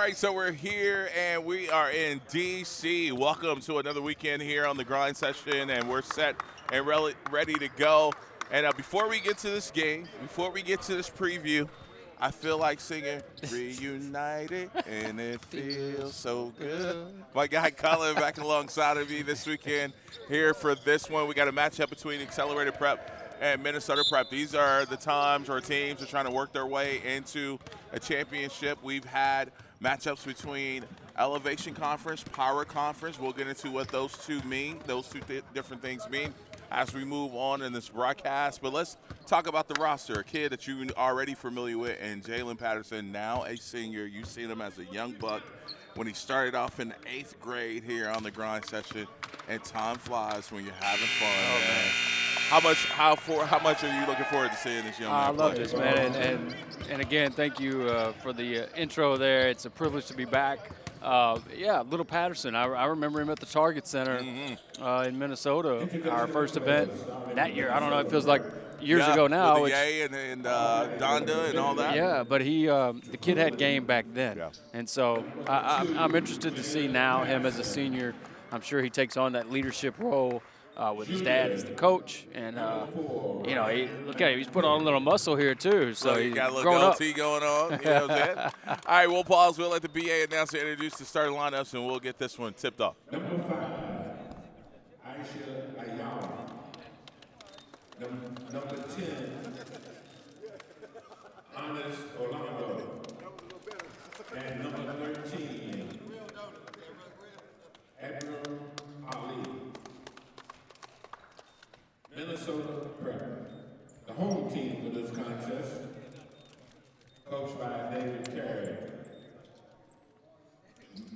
right, so we're here and we are in D.C. Welcome to another weekend here on the Grind Session, and we're set and ready to go. And before we get to this game, before we get to this preview, I feel like singing Reunited and it feels so good. My guy Colin back alongside of me this weekend here for this one. We got a matchup between Accelerated Prep and Minnesota Prep. These are the times or teams that are trying to work their way into a championship. We've had matchups between Elevation Conference, Power Conference. We'll get into what those two mean, those two different things mean as we move on in this broadcast. But let's talk about the roster. A kid that you're already familiar with, and Jalen Patterson, now a senior. You've seen him as a young buck when he started off in the 8th grade here on the Grind Session. And time flies when you're having fun, man. How much are you looking forward to seeing this young man I love play? this, man. And again, thank you for the intro there. It's a privilege to be back. Yeah, Little Patterson. I remember him at the Target Center in Minnesota, our first event that year. I don't know, it feels like years ago now. With the Ye and Donda and all that. Yeah, but the kid had game back then. Yeah. And so I'm interested to see now him as a senior. I'm sure he takes on that leadership role with his dad as the coach. And, look at him. He's put on a little muscle here, too. So he he's got a little goatee going on. You know what I'm saying? All right, we'll pause. We'll let the BA announcer introduce the starting lineups, and we'll get this one tipped off. Number 5, Aisha Ayala. Number 10, Honest Orlando. And number 13, Edgar Ali. Minnesota Prep, the home team for this contest, coached by David Carey.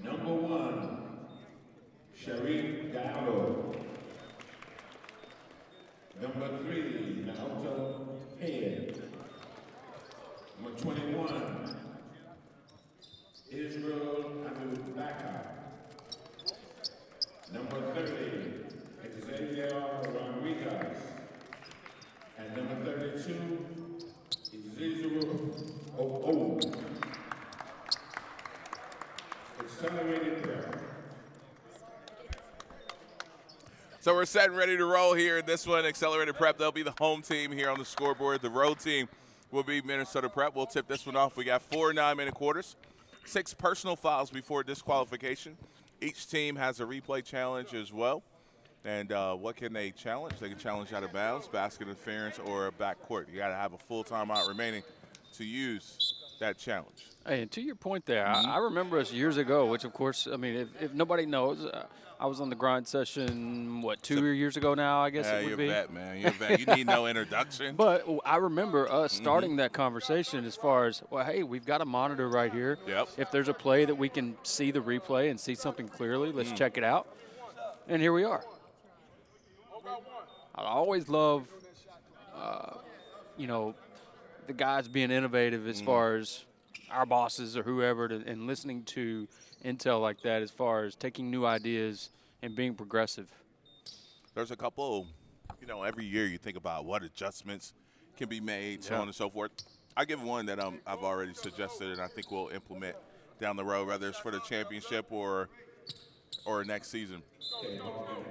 Number 1, Sharif Gallo. Number 3, Naoto Head. Number 21, Israel Abubakar. Number 30, Xavier Rodriguez. And number 32, Ezekiel O'O. Accelerated Prep. So we're set and ready to roll here in this one. Accelerated Prep, they'll be the home team here on the scoreboard. The road team will be Minnesota Prep. We'll tip this one off. We got 4 9-minute quarters, 6 personal fouls before disqualification. Each team has a replay challenge as well. And what can they challenge? They can challenge out of bounds, basket interference, or backcourt. You got to have a full timeout remaining to use that challenge. Hey, and to your point there, I remember us years ago, which, of course, I mean, if nobody knows, I was on the Grind Session, 2 years ago now, I guess it would be. You're a vet, man. You're a vet. You need no introduction. But I remember us starting that conversation as far as, well, hey, we've got a monitor right here. Yep. If there's a play that we can see the replay and see something clearly, let's check it out. And here we are. I always love, the guys being innovative as far as our bosses or whoever, and listening to intel like that as far as taking new ideas and being progressive. There's a couple, every year you think about what adjustments can be made, so on and so forth. I give one that I've already suggested and I think we'll implement down the road, whether it's for the championship or next season.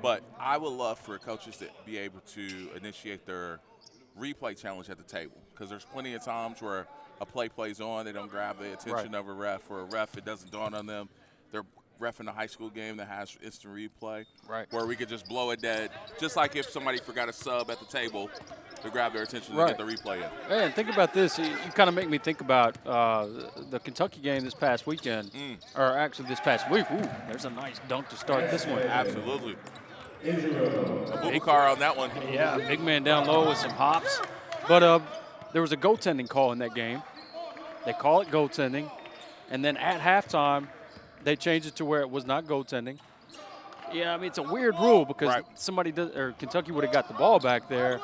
But I would love for coaches to be able to initiate their replay challenge at the table, because there's plenty of times where a play plays on, they don't grab the attention of a ref, or a ref, it doesn't dawn on them. They're ref in a high school game that has instant replay, where we could just blow it dead, just like if somebody forgot a sub at the table to grab their attention and get the replay in. Hey, and think about this. You kind of make me think about the Kentucky game this past weekend, or actually this past week. Ooh, there's a nice dunk to start this one. Absolutely. Abubakar on that one. Yeah, big man down low with some hops. But there was a goaltending call in that game. They call it goaltending. And then at halftime, they changed it to where it was not goaltending. Yeah, I mean, it's a weird rule because Kentucky would have got the ball back there.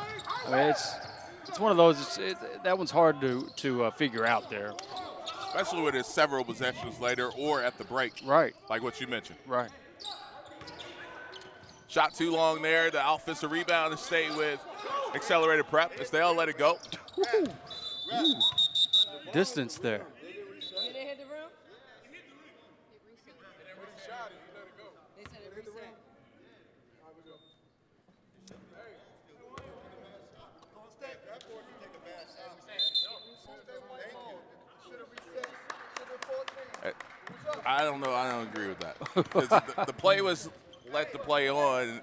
I mean, it's one of those. That one's hard to figure out there. Especially when it's several possessions later or at the break. Right. Like what you mentioned. Right. Shot too long there. The offensive rebound to stay with Accelerated Prep as they all let it go. Ooh. Distance there. I don't know. I don't agree with that. 'Cause the play was let the play on.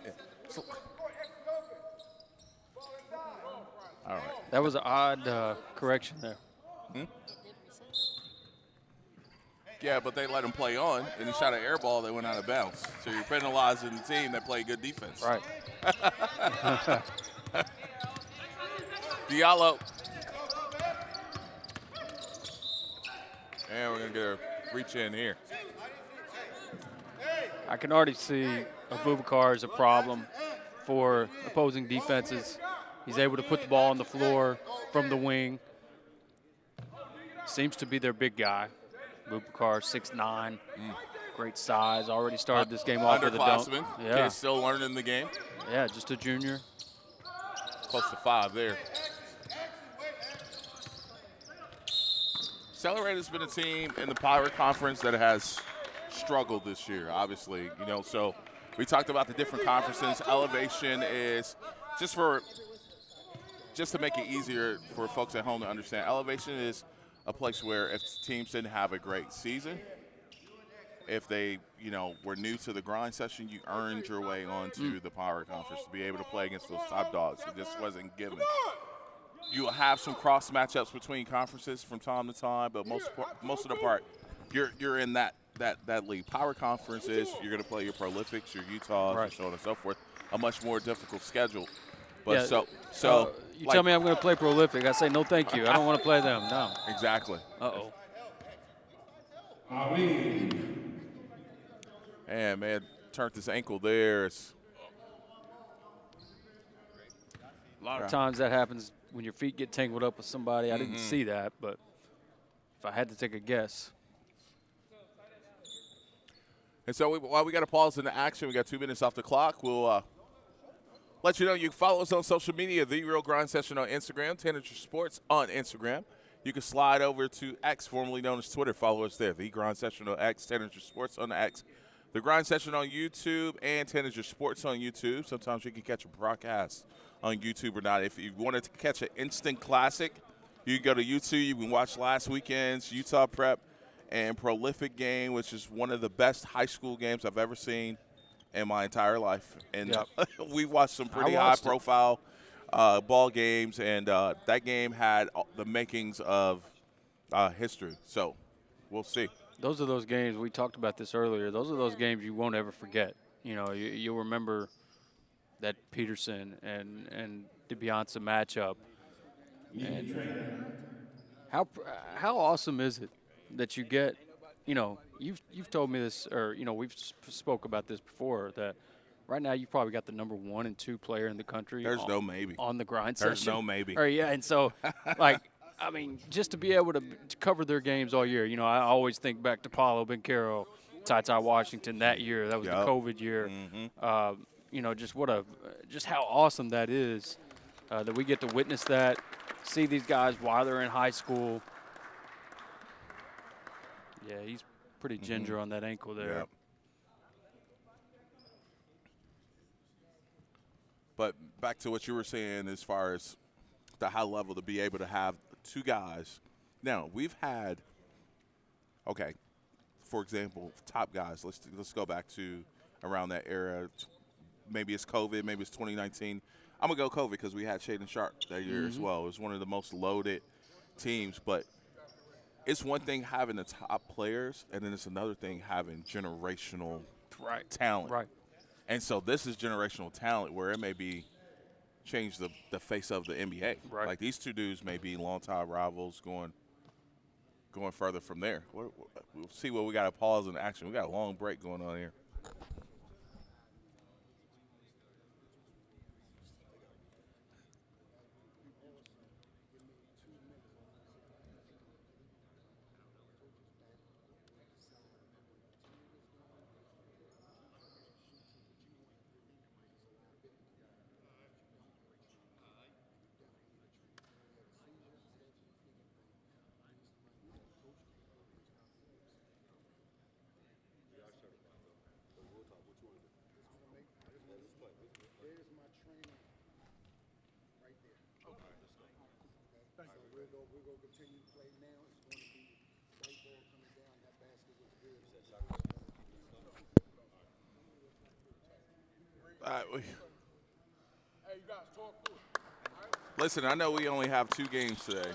So- all right. That was an odd correction there. Yeah, but they let him play on, and he shot an air ball that went out of bounds. So you're penalizing the team that played good defense. Right. Diallo. And we're going to get a reach in here. I can already see Abubakar is a problem for opposing defenses. He's able to put the ball on the floor from the wing. Seems to be their big guy. Abubakar, 6'9", great size. Already started this game off with a dunk. Underclassman. Yeah, Kid still learning the game. yeah, just a junior. Close to 5 there. Accelerator's been a team in the Power Conference that has struggled this year, obviously. You know, so we talked about the different conferences. Elevation is just to make it easier for folks at home to understand. Elevation is a place where if teams didn't have a great season, if they, were new to the grind session, you earned your way onto the Power Conference to be able to play against those top dogs. It just wasn't given. You'll have some cross matchups between conferences from time to time, but most of the part, you're in that league. Power Conference is you're going to play your Prolifics, your Utahs, Right. and so on and so forth. A much more difficult schedule. But Yeah, you tell me I'm going to play Prolific. I say no, thank you. I don't want to play them. No. Exactly. Uh-oh. Ali. And man, turned his ankle there. A lot of times that happens when your feet get tangled up with somebody. I didn't see that, but if I had to take a guess. And so while we got to pause in the action, we got 2 minutes off the clock. We'll let you know you can follow us on social media, The Real Grind Session on Instagram, Tanager Sports on Instagram. You can slide over to X, formerly known as Twitter. Follow us there, The Grind Session on X, Tanager Sports on the X. The Grind Session on YouTube and Tanager Sports on YouTube. Sometimes you can catch a broadcast on YouTube or not. If you wanted to catch an instant classic, you can go to YouTube. You can watch last weekend's Utah Prep and Prolific game, which is one of the best high school games I've ever seen in my entire life. And we watched some pretty high-profile ball games, and that game had the makings of history. So we'll see. Those are those games, we talked about this earlier, those are those games you won't ever forget. You'll remember that Peterson and DiBiase matchup. And how awesome is it that you get, you've told me this, or, we've spoke about this before, that right now you've probably got the number 1 and 2 player in the country. There's no maybe. On the grind There's session. no maybe. Or, yeah, and so, just to be able to cover their games all year. I always think back to Paulo Bencaro, Ty Washington that year. That was the COVID year. Just how awesome that is that we get to witness that, see these guys while they're in high school. Yeah, he's pretty ginger on that ankle there. Yep. But back to what you were saying as far as the high level to be able to have 2 guys. Now, we've had, for example, top guys. Let's go back to around that era. Maybe it's COVID, maybe it's 2019. I'm going to go COVID because we had Shaden Sharp that year as well. It was one of the most loaded teams. But it's one thing having the top players, and then it's another thing having generational talent. Right. And so this is generational talent where it may be change the face of the NBA. Right. Like these 2 dudes may be longtime rivals going further from there. We'll see what we got to pause in action. We got a long break going on here. We're going to continue to play now. It's going to be white ball coming down. That basket was good. All right, Hey, you guys talk through it. listen, I know we only have 2 games today,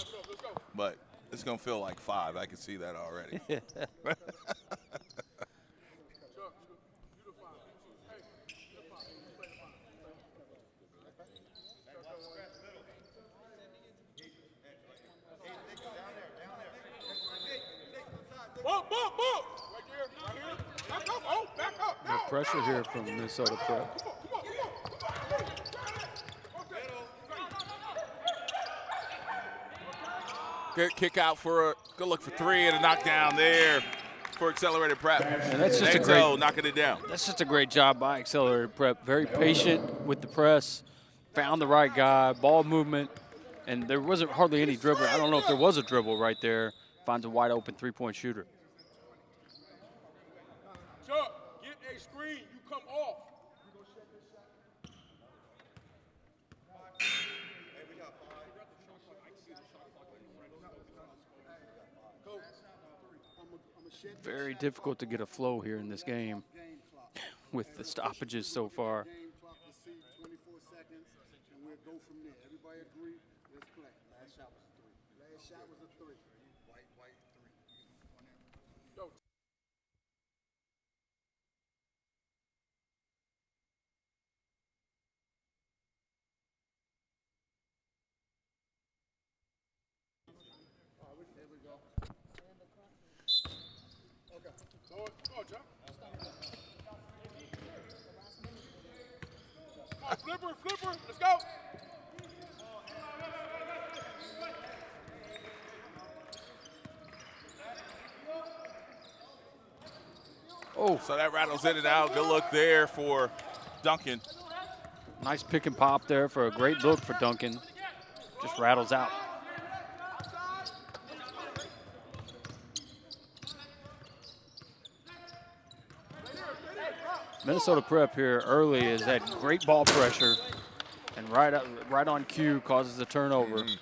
but it's going to feel like 5. I can see that already. Bump! Right here. Back up. Oh, back up. No pressure here from Minnesota Prep. Good kick out for a good look for 3 and a knockdown there for Accelerated Prep. And that's just a Exo great, knocking it down. that's just a great job by Accelerated Prep. Very patient with the press, found the right guy, ball movement, and there wasn't hardly any dribble. I don't know if there was a dribble right there. Finds a wide open 3-point shooter. Chuck, get a screen. You come off. Very difficult to get a flow here in this game with the stoppages so far. Game clock to see 24 seconds, and we'll go from there. Everybody agree? Let's play. Last shot was a 3. Last shot was a 3. White 3. Yo, There we go. Okay. go on, Chuck. Come on, flipper. Let's go. Oh, So that rattles in and out. Good look there for Duncan. nice pick and pop there for a great look for Duncan. Just rattles out. Minnesota Prep here early has had great ball pressure, and right on cue causes a turnover. You gone.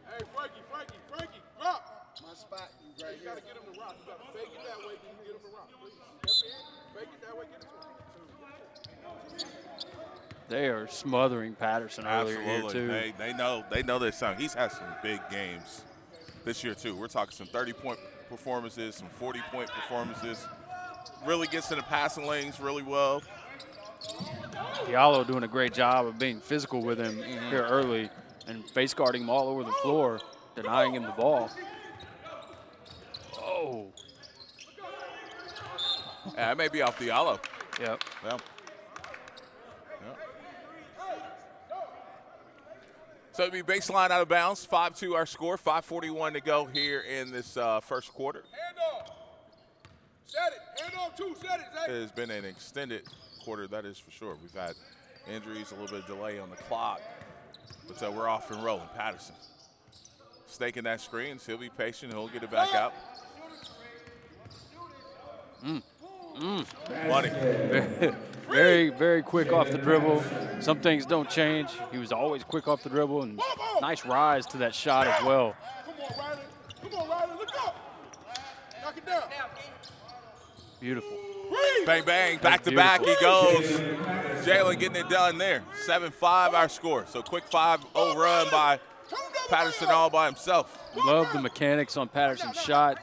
Hey, Frankie, drop. My spot, you right You here. gotta get him to rock. You gotta fake it that way, then you get him to rock. Please. Step in, fake it that way, get it to him. They are smothering Patterson earlier here Absolutely. too. They know this song. He's had some big games this year too. We're talking some 30-point performances, some 40-point performances. Really gets in the passing lanes really well. Diallo doing a great job of being physical with him here early and face guarding him all over the floor, denying him the ball. Oh, Yeah, it may be off Diallo. yep. Yeah. So it'll be baseline out of bounds. 5-2 our score. 5:41 to go here in this first quarter. Hand off. Set it. Hand off, too. Set it, Zay. It has been an extended quarter, that is for sure. We've had injuries, a little bit of delay on the clock, but we're off and rolling. Patterson staking that screen. He'll be patient. He'll get it back out. Money. Very, very quick off the dribble. Some things don't change. He was always quick off the dribble, and nice rise to that shot as well. Come on, Riley. Look up. Knock it down. Beautiful. Bang, bang. Back to back he goes. Jalen getting it done there. 7-5 our score. So quick 5-0 run by Patterson all by himself. Love the mechanics on Patterson's shot.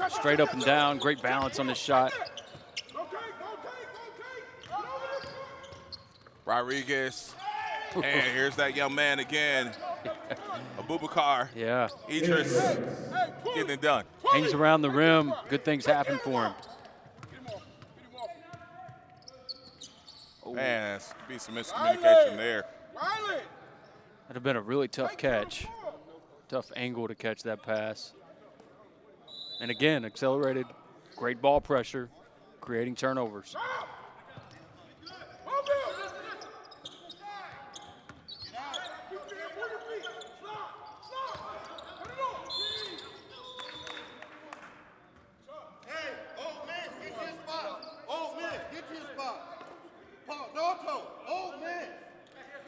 Straight up and down. Great balance on this shot. Rodriguez. And here's that young man again. Abubakar. Yeah. Idris getting it done. Hangs around the rim. Good things happen for him. Man, that's could be some miscommunication there. Riley. That'd have been a really tough catch. Tough angle to catch that pass. And again, accelerated, great ball pressure, creating turnovers.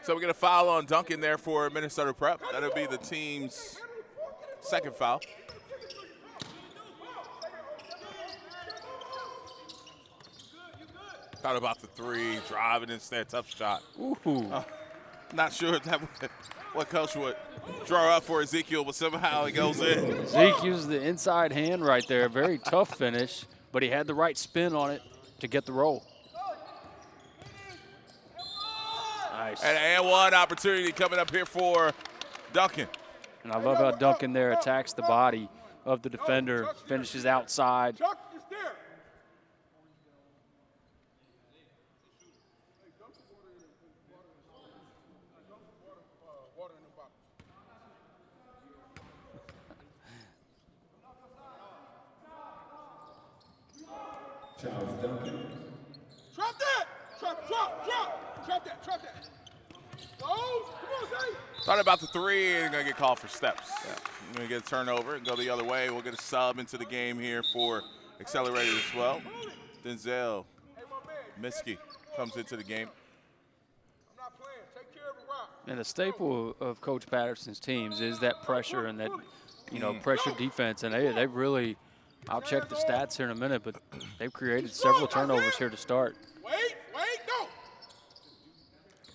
So we get a foul on Duncan there for Minnesota Prep. That'll be the team's second foul. Thought about the three, driving instead, tough shot. Ooh. Not sure if that what coach would draw up for Ezekiel, but somehow it goes in. Zeke used the inside hand right there. Very tough finish, but he had the right spin on it to get the roll. Nice. And one opportunity coming up here for Duncan. And I love how Duncan there attacks the body of the defender, finishes outside. Charles Duncan. Drop that! Drop that! Go! Come on, Zay! Thought about the three and gonna get called for steps. We're gonna get a turnover and go the other way. We'll get a sub into the game here for Accelerated as well. Denzel Miskey comes into the game. I'm not playing. Take care of it, Rock. And a staple of Coach Patterson's teams is that pressure and that, pressure defense. And they really, I'll check the stats here in a minute, but they've created several turnovers here to start. Wait, go!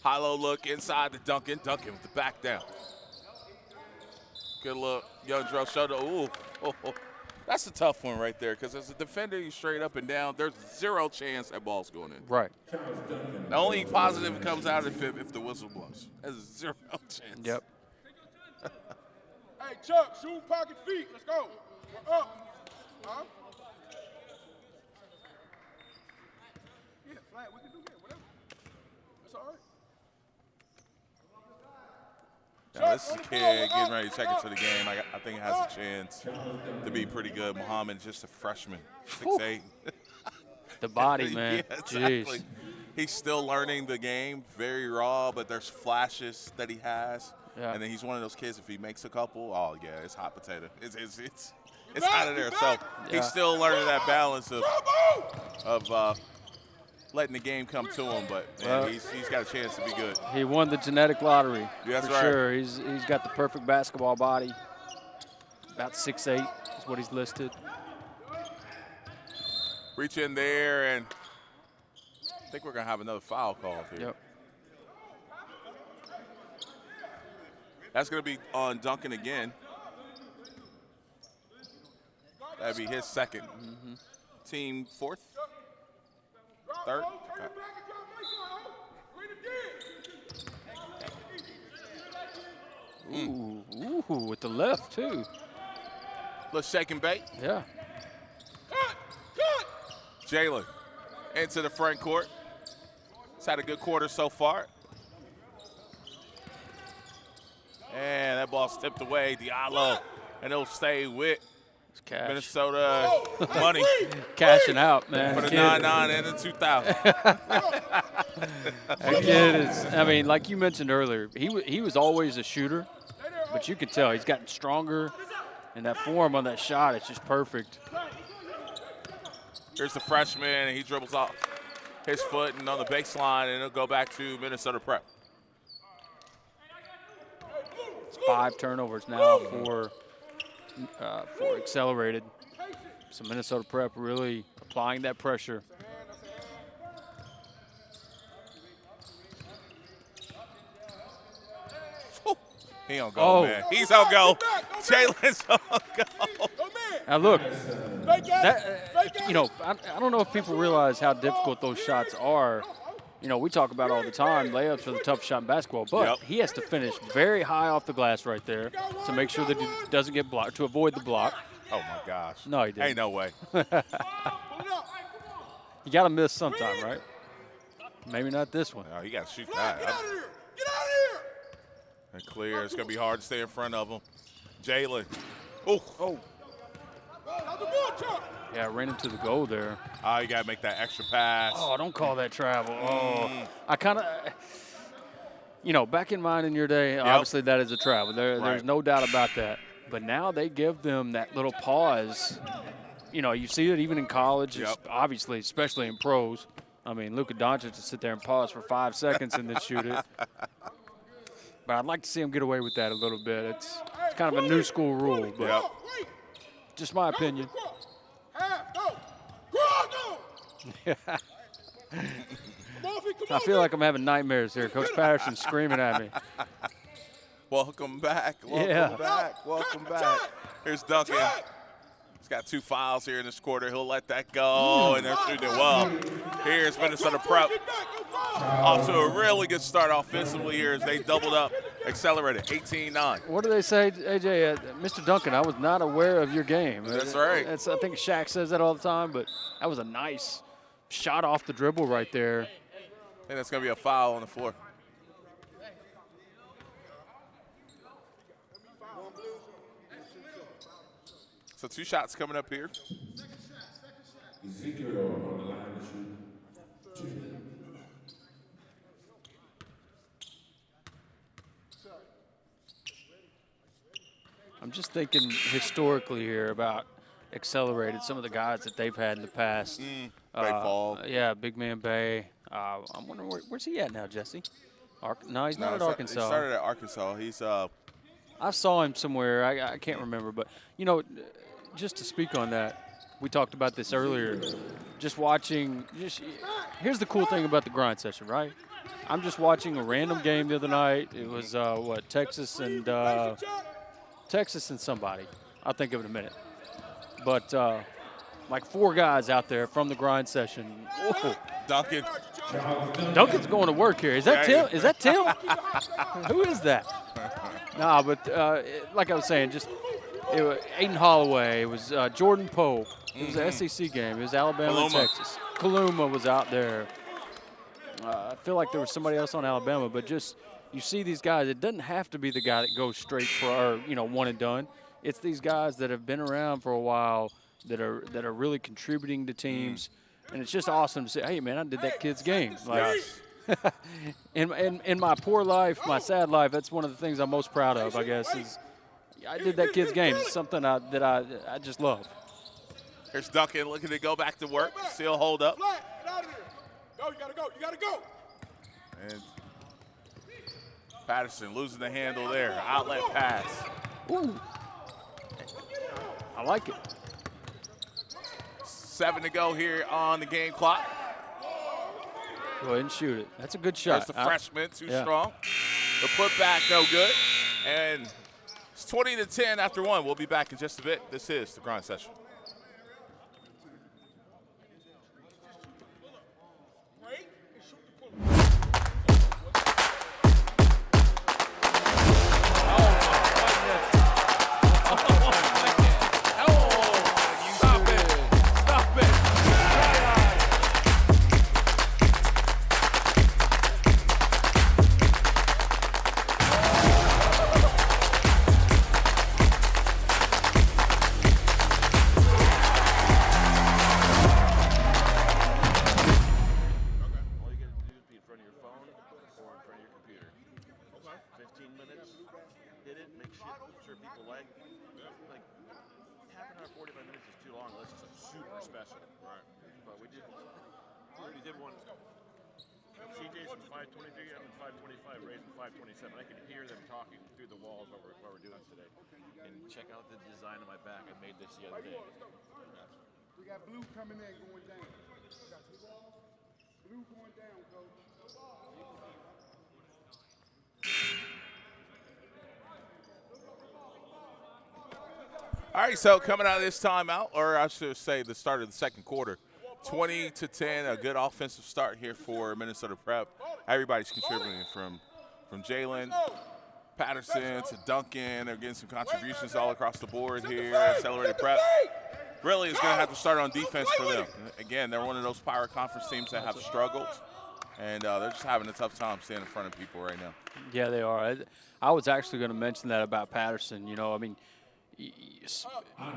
High-low look inside to Duncan. Duncan with the back down. Good look. Young Drew showed it. Ooh. That's a tough one right there because as a defender, you straight up and down, there's zero chance that ball's going in. Right. The only positive comes out if the whistle blows. There's zero chance. Yep. Hey, Chuck, shoot pocket feet. Let's go. We're up. Huh? Yeah, flat. We can do that. Whatever. That's all right. Now, this is a kid getting ready to check into the game. I think he has a chance to be pretty good. Muhammad's just a freshman, 6'8". The body, man. Yeah, exactly. Jeez. He's still learning the game, very raw, but there's flashes that he has. Yeah. And then he's one of those kids, if he makes a couple, oh, yeah, it's hot potato. It's out of there. So he's still learning that balance of letting the game come to him, but man, he's got a chance to be good. He won the genetic lottery. That's for right. sure. He's got the perfect basketball body. About 6'8" is what he's listed. Reach in there, and I think we're going to have another foul called here. Yep. That's going to be on Duncan again. That'd be his second. Team fourth? Third? Okay. Ooh, with the left, too. Little shake and bake. Yeah. Jalen into the front court. He's had a good quarter so far. And that ball's tipped away. Diallo. And it'll stay with Cash. Minnesota money Cashing out, man. for the Kid- 9-9 and the 2000. That kid is, I mean, like you mentioned earlier, he was always a shooter, but you could tell he's gotten stronger, and that form on that shot is just perfect. Here's the freshman, and he dribbles off his foot and on the baseline, and it'll go back to Minnesota Prep. It's 5 turnovers now for Accelerated. So Minnesota Prep really applying that pressure. He on go, man. He's on go. Jalen's on go. Now look, that, I don't know if people realize how difficult those shots are. We talk about all the time, layups are the toughest shot in basketball, but he has to finish very high off the glass right there to make sure that he doesn't get blocked, to avoid the block. Oh, my gosh. No, he didn't. Ain't no way. You got to miss sometime, right? Maybe not this one. No, he got to shoot that. Get out of here! And clear. It's going to be hard to stay in front of him. Jalen. Oh. Yeah, ran into the goal there. Oh, you got to make that extra pass. Oh, don't call that travel. Oh, I kind of, back in mine in your day, obviously that is a travel. There's no doubt about that. But now they give them that little pause. You see it even in college, obviously, especially in pros. I mean, Luka Doncic to sit there and pause for 5 seconds and then shoot it. But I'd like to see him get away with that a little bit. It's kind of a new school rule, but Yep. just my opinion. I feel like I'm having nightmares here. Coach Patterson's screaming at me. Welcome back. Welcome Yeah. back. Welcome back. Here's Duncan. He's got 2 fouls here in this quarter. He'll let that go, and they're shooting it well. Here's Minnesota Prep. Off to a really good start offensively here as they doubled up, accelerated, 18-9. What do they say, AJ? Mr. Duncan, I was not aware of your game. That's right. I think Shaq says that all the time, but that was a nice shot off the dribble right there. I think that's going to be a foul on the floor. So 2 shots coming up here. Ezekiel on the line to shoot 2. I'm just thinking historically here about accelerated, some of the guys that they've had in the past. Bay Fall. Yeah, Big Man Bay. I'm wondering where's he at now, Jesse? No, he's not at He Arkansas. started at Arkansas. He's I saw him somewhere. I can't remember, but you know, just to speak on that, we talked about this earlier. Just watching. Here's the cool thing about the grind session, right? I'm just watching a random game the other night. It was Texas and somebody. I'll think of it in a minute. But like 4 guys out there from the grind session. Whoa. Duncan. Duncan's going to work here. Is that Tim? Is that Tim? Who is that? Nah, but like I was saying, just it was Aiden Holloway. It was Jordan Pope. It was an SEC game. It was Alabama and Texas. Kaluma was out there. I feel like there was somebody else on Alabama, but just you see these guys. It doesn't have to be the guy that goes straight for one and done. It's these guys that have been around for a while that are really contributing to teams, and it's just awesome to say, hey man, I did that kid's game. Like, in my poor life, my sad life, that's one of the things I'm most proud of, I guess, is I did that kid's game. It's something that I just love. Here's Duncan looking to go back to work. Still hold up. Get out of here. Go, you gotta go, you gotta go. And Patterson losing the handle there. Outlet pass. Ooh. I like it. 7 to go here on the game clock. Go ahead and shoot it. That's a good shot. There's the freshman, too yeah. strong. The putback, no good. And it's 20-10 after 1. We'll be back in just a bit. This is the grind session. Check out the design of my back. I made this the other day. We got blue coming in, going down. Blue going down, coach. All right, so coming out of this timeout, or I should say the start of the second quarter, 20-10, a good offensive start here for Minnesota Prep. Everybody's contributing from Jalen Patterson to Duncan. They're getting some contributions all across the board here. Accelerated Prep really is going to have to start on defense for them. Again, they're one of those Power Conference teams that have struggled, and they're just having a tough time staying in front of people right now. Yeah, they are. I was actually going to mention that about Patterson. You know, I mean,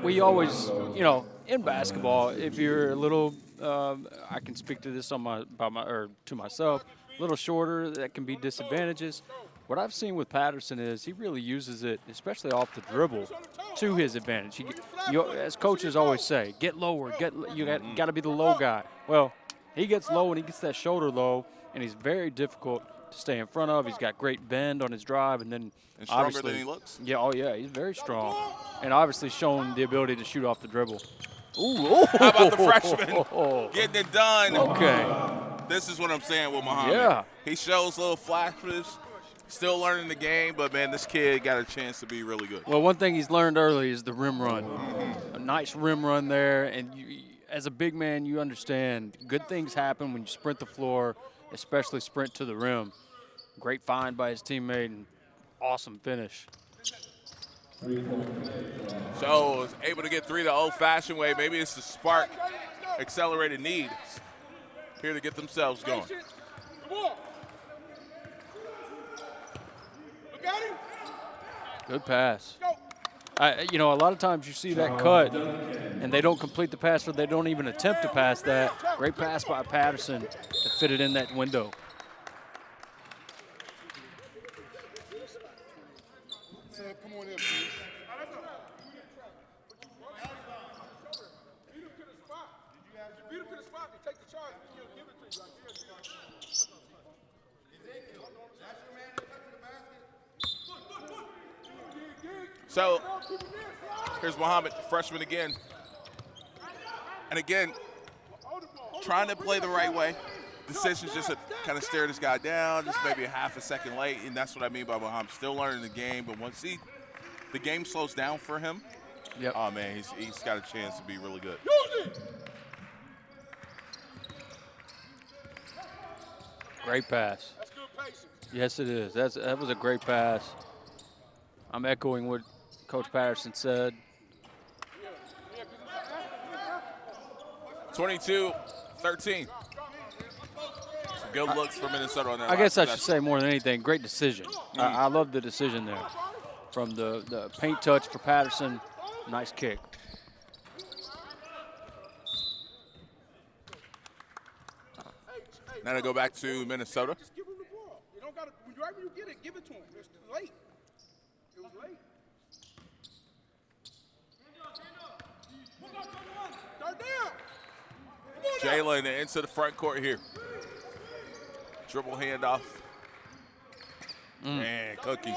we always, you know, in basketball, if you're a little, I can speak to this to myself, a little shorter, that can be disadvantages. What I've seen with Patterson is he really uses it, especially off the dribble, to his advantage. As coaches always say, get lower, you got to be the low guy. Well, he gets low and he gets that shoulder low, and he's very difficult to stay in front of. He's got great bend on his drive, and then And stronger obviously, than he looks. Yeah, oh yeah, he's very strong, and obviously shown the ability to shoot off the dribble. Ooh, How about the freshman getting it done? Okay. This is what I'm saying with Muhammad. Yeah. He shows little flashes, still learning the game, but, man, this kid got a chance to be really good. Well, one thing he's learned early is the rim run. A nice rim run there, and as a big man, you understand good things happen when you sprint the floor, especially sprint to the rim. Great find by his teammate and awesome finish. So was able to get 3 the old-fashioned way. Maybe it's the spark accelerated need here to get themselves going. Good pass. You know, a lot of times you see that cut, and they don't complete the pass, or they don't even attempt to pass that. Great pass by Patterson to fit it in that window. Come on in, please. Beat him to the spot. Take the charge. Give it to you. So here's Muhammad, freshman again. And again, trying to play the right way. Decisions just to kind of stare this guy down, just maybe a half a second late, and that's what I mean by Muhammad. Still learning the game, but once the game slows down for him, Yep. oh man, he's got a chance to be really good. Great pass. That's good patience. Yes, it is. That was a great pass. I'm echoing what Coach Patterson said. 22-13. Some good looks for Minnesota on that. I guess I last should say more than anything, great decision. I love the decision there. From the paint touch for Patterson, nice kick. Now to go back to Minnesota. Just give him the ball. You don't got to. Right when you get it, give it to him. It's too late. It was late. Start down. Jalen into the front court here. Dribble handoff. Man, cookies.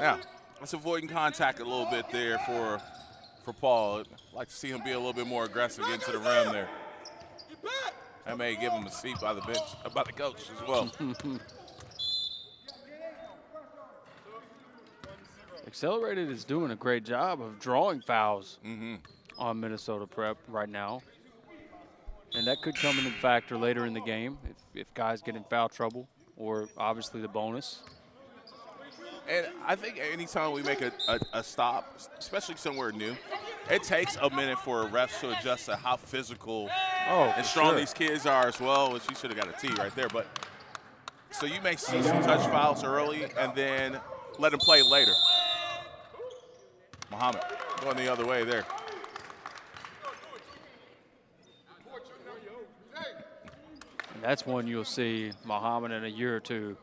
Now, let's avoiding contact a little bit there for Paul. I'd like to see him be a little bit more aggressive into the rim there. That may give him a seat by the bench, by the coach as well. Accelerated is doing a great job of drawing fouls on Minnesota Prep right now. And that could come into factor later in the game if guys get in foul trouble, or obviously the bonus. And I think anytime we make a stop, especially somewhere new, it takes a minute for refs to adjust to how physical and strong these kids are as well, which you should have got a T right there. But so you may see some touch fouls early and then let them play later. Muhammad going the other way there. And that's one you'll see Muhammad in a year or two.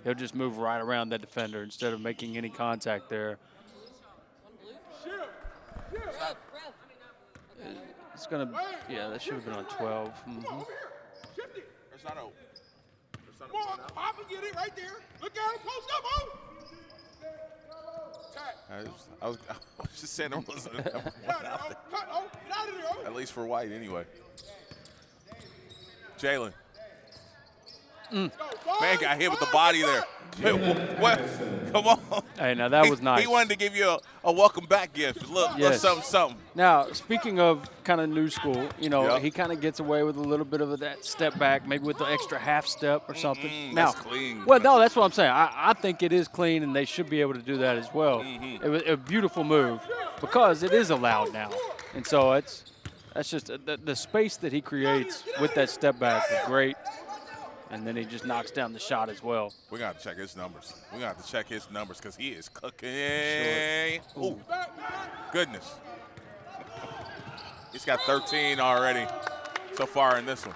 He'll just move right around that defender instead of making any contact there. It's going to, yeah, that should have been on 12. There's not a Pop and get it right there. Look at him. Post up, I was just saying there wasn't one out there. Get out of there, At least for White anyway. Jalen. Man got hit with the body there. What? Come on. Hey, now that was nice. He wanted to give you a welcome back gift. Look, Yes. something. Now, speaking of kind of new school, you know, Yep. he kind of gets away with a little bit of that step back, maybe with the extra half step or something. That's clean. Well, no, that's what I'm saying. I think it is clean, and they should be able to do that as well. It was a beautiful move because it is allowed now. And so that's just the space that he creates with that step back is great. And then he just knocks down the shot as well. We got to check his numbers. We got to check his numbers because he is cooking. Ooh, goodness. He's got 13 already so far in this one.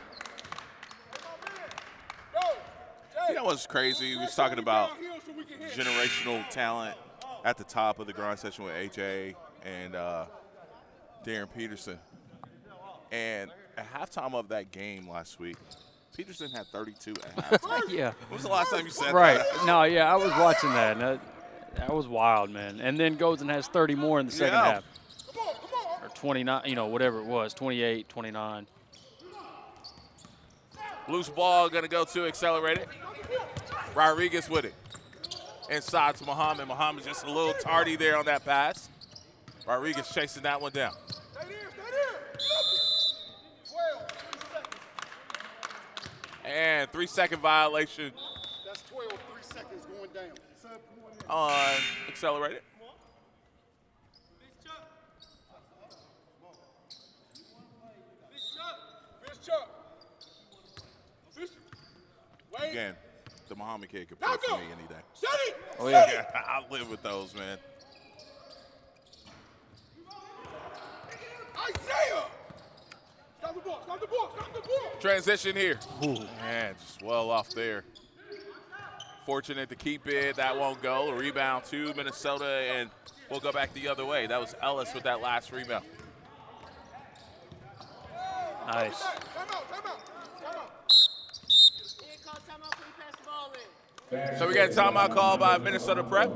You know what's crazy? We was talking about generational talent at the top of the grind session with AJ and Darren Peterson. And at halftime of that game last week, Peterson had 32 at halftime. Yeah. When was the last time you said Right. that? No, yeah, I was watching that. And that was wild, man. And then goes and has 30 more in the second half. Or 29, you know, whatever it was, 28, 29. Loose ball going to go to Accelerated. Rodriguez with it. Inside to Muhammad. Muhammad's just a little tardy there on that pass. Rodriguez chasing that one down. And 3-second violation. That's 12, 3 seconds going down. On Accelerated. Again, the Muhammad kid could play for me any day. Oh, yeah. Yeah, I live with those, man. Isaiah! Stop the ball, stop the ball, stop the ball! Transition here. Man, just well off there. Fortunate to keep it. That won't go. A rebound to Minnesota, and we'll go back the other way. That was Ellis with that last rebound. Nice. Time out, time out, time out. So we got a timeout call by Minnesota Prep.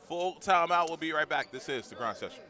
Full timeout. We'll be right back. This is the Grind Session.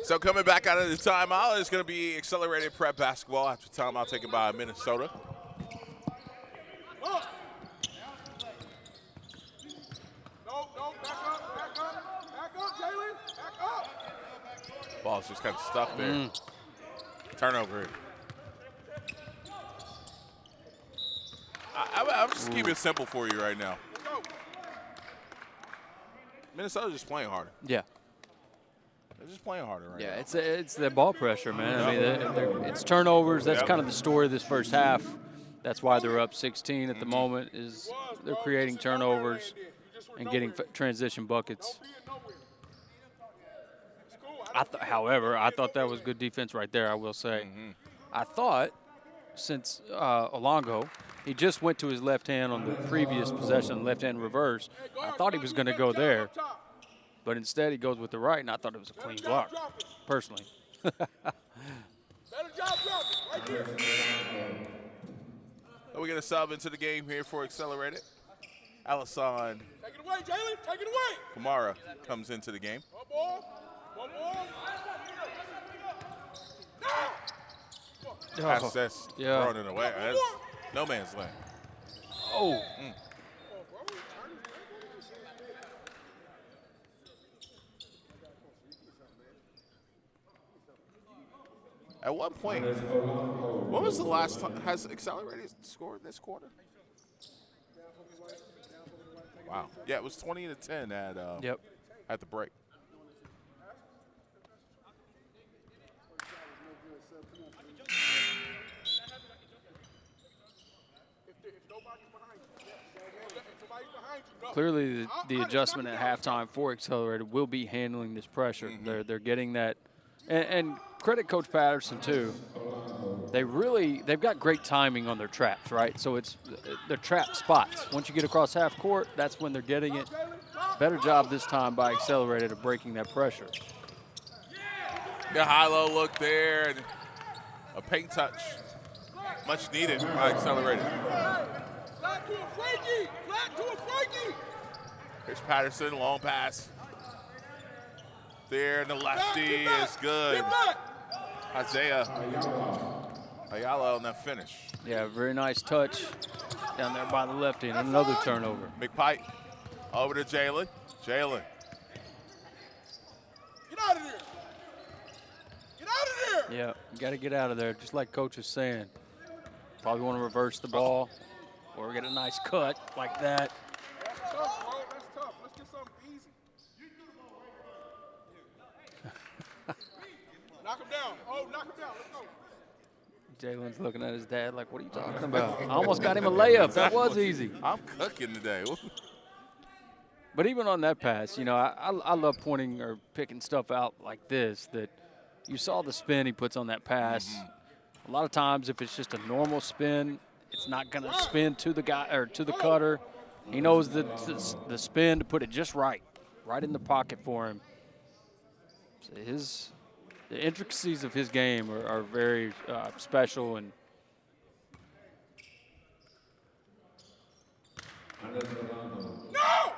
So coming back out of the timeout is going to be Accelerated Prep basketball after timeout taken by Minnesota. Ball's just kind of stuck there. Turnover. I'm just keeping it simple for you right now. Minnesota's just playing harder. Yeah. They're just playing harder right now. Yeah, it's the ball pressure, man. I mean, it's turnovers. That's kind of the story of this first half. That's why they're up 16 at the moment. Is they're creating turnovers and getting transition buckets. However, I thought that was good defense right there. I will say. I thought since Olongo, he just went to his left hand on the previous possession, left hand reverse. I thought he was going to go there. But instead, he goes with the right, and I thought it was a clean block, personally. We're going to sub into the game here for Accelerated. Alisson Take it away, Jalen, take it away. Kamara comes into the game. One ball, one ball. Pass that's Yeah. thrown it away. That's no man's land. Oh. At what point? When was the last time? Has Accelerated scored this quarter? Wow. Yeah, it was 20-10 at the break. Clearly, the adjustment at halftime for Accelerated will be handling this pressure. They're getting that, and credit Coach Patterson too. They've got great timing on their traps, right? So it's their trap spots. Once you get across half court, that's when they're getting it. Better job this time by Accelerated of breaking that pressure. The high-low look there, and a paint touch, much needed by Accelerated. Flat to a Frankie, flat to a Frankie. Here's Patterson, long pass. There, and the lefty is good. Isaiah Ayala on that finish. Yeah, very nice touch. down there by the lefty, and another turnover. McPike over to Jalen. Jalen. Get out of there. Get out of there. Yeah, you got to get out of there, just like Coach was saying. Probably want to reverse the ball or get a nice cut like that. That's tough, bro. That's tough. Let's get something easy. Knock him down. Oh, knock him down. Let's go. Jalen's looking at his dad like, what are you talking about? I almost got him a layup. That was easy. I'm cooking today. But even on that pass, you know, I love pointing or picking stuff out like this, that you saw the spin he puts on that pass. A lot of times if it's just a normal spin, it's not going to spin to the guy or to the cutter. He knows the spin to put it just right in the pocket for him. So the intricacies of his game are very special. And No!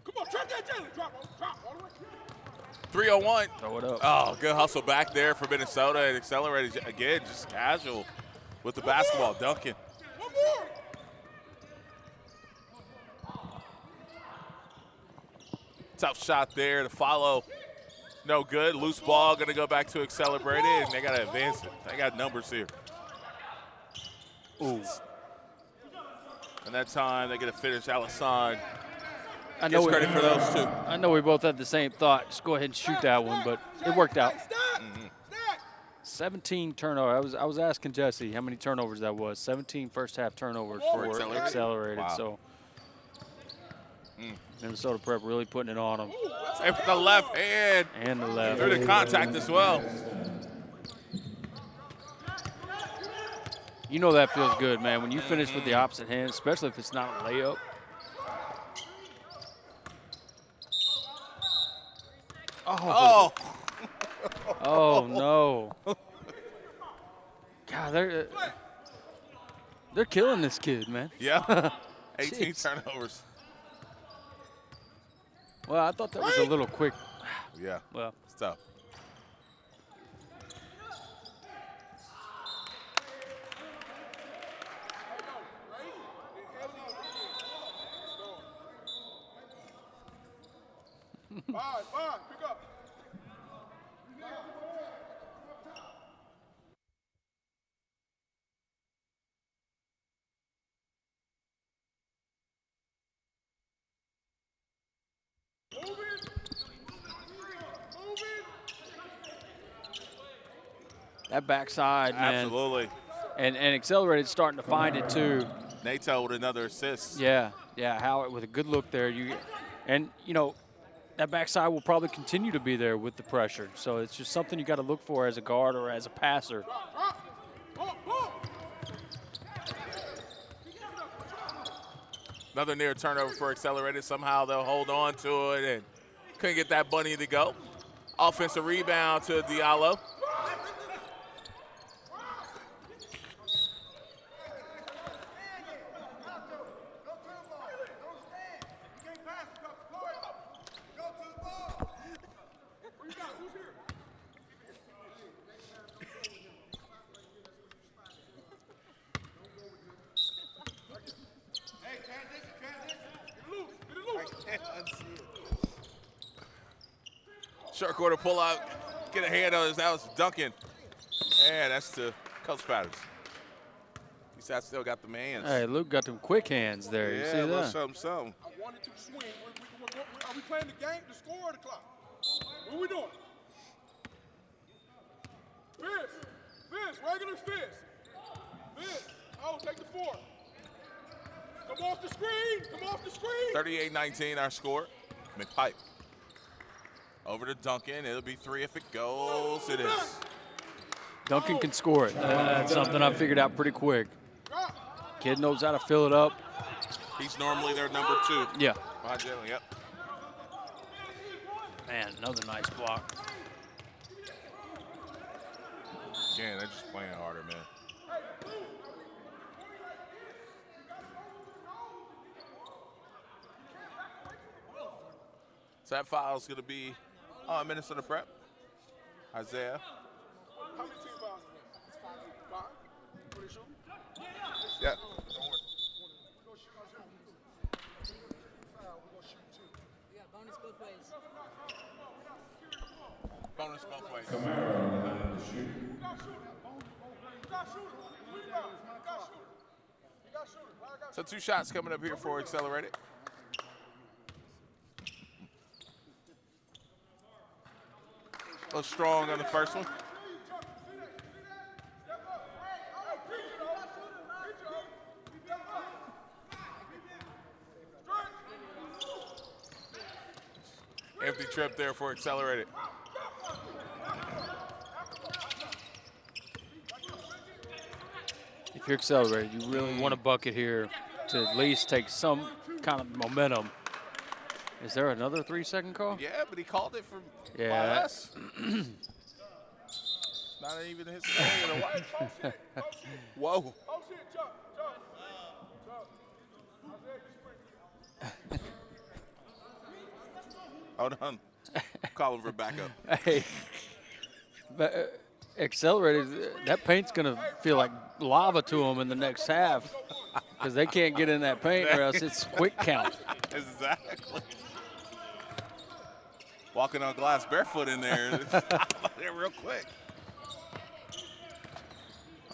Come on, track that Jalen. Drop all the way. 301. throw it up. Oh, good hustle back there for Minnesota and accelerated again, just casual with the basketball, Duncan. One more. Tough shot there to follow. No good. Loose ball, going to go back to accelerated, and they got to advance it. They got numbers here. Ooh. And that time, they're going to finish Alisson. I know Gets credit for those two. I know we both had the same thought. Just go ahead and shoot that one, but it worked out. Stack. 17 turnovers. I was asking Jesse how many turnovers that was. 17 first half turnovers for accelerated. Wow. So Minnesota Prep really putting it on them. And with the left hand And the left. through the contact as well. You know that feels good, man, when you finish with the opposite hand, especially if it's not a layup. Oh, Oh, no. God, they're killing this kid, man. yeah. 18 Jeez. turnovers. Well, I thought that was a little quick. Yeah, Well, it's tough. Five, pick up. Move it. that backside, man. Absolutely. And Accelerated starting to find it, too. Nato with another assist. Yeah, Howard with a good look there. And you know, that backside will probably continue to be there with the pressure. So it's just something you got to look for as a guard or as a passer. Another near turnover for Accelerated. Somehow they'll hold on to it and couldn't get that bunny to go. Offensive rebound to Diallo. Short quarter pull out, get a hand on this. That was Duncan. And that's to Coach Patterson. He said I still got the hands. Hey, Luke got them quick hands there. You Yeah, see a little that? something. I wanted to swing. Are we playing the game, the score, or the clock? What are we doing? Fizz, regular Fizz. Oh, take the 4. Come off the screen. 38-19 our score. McPike. Over to Duncan. It'll be 3 if it goes. It is. Duncan can score it. That's something I figured out pretty quick. Kid knows how to fill it up. He's normally their number 2. Yeah. Behind Jalen, yep. Man, another nice block. Again, they're just playing harder, man. So that foul is going to be on Minnesota Prep. Isaiah. How many team fouls is that? 5. What are you shooting? Yeah. Bonus both ways. Camaro on the line to shoot. So 2 shots coming up here for Accelerated. A little strong on the first one. Empty trip there for Accelerated. If you're Accelerated, you really want a bucket here to at least take some kind of momentum. Is there another 3-second call? Yeah, but he called it from Yeah. us. Not even his name. Whoa. Hold on. Calling for backup. Hey, but Accelerated, that paint's going to feel like lava to them in the next half because they can't get in that paint or else it's quick count. Exactly. Walking on glass barefoot in there. They're real quick.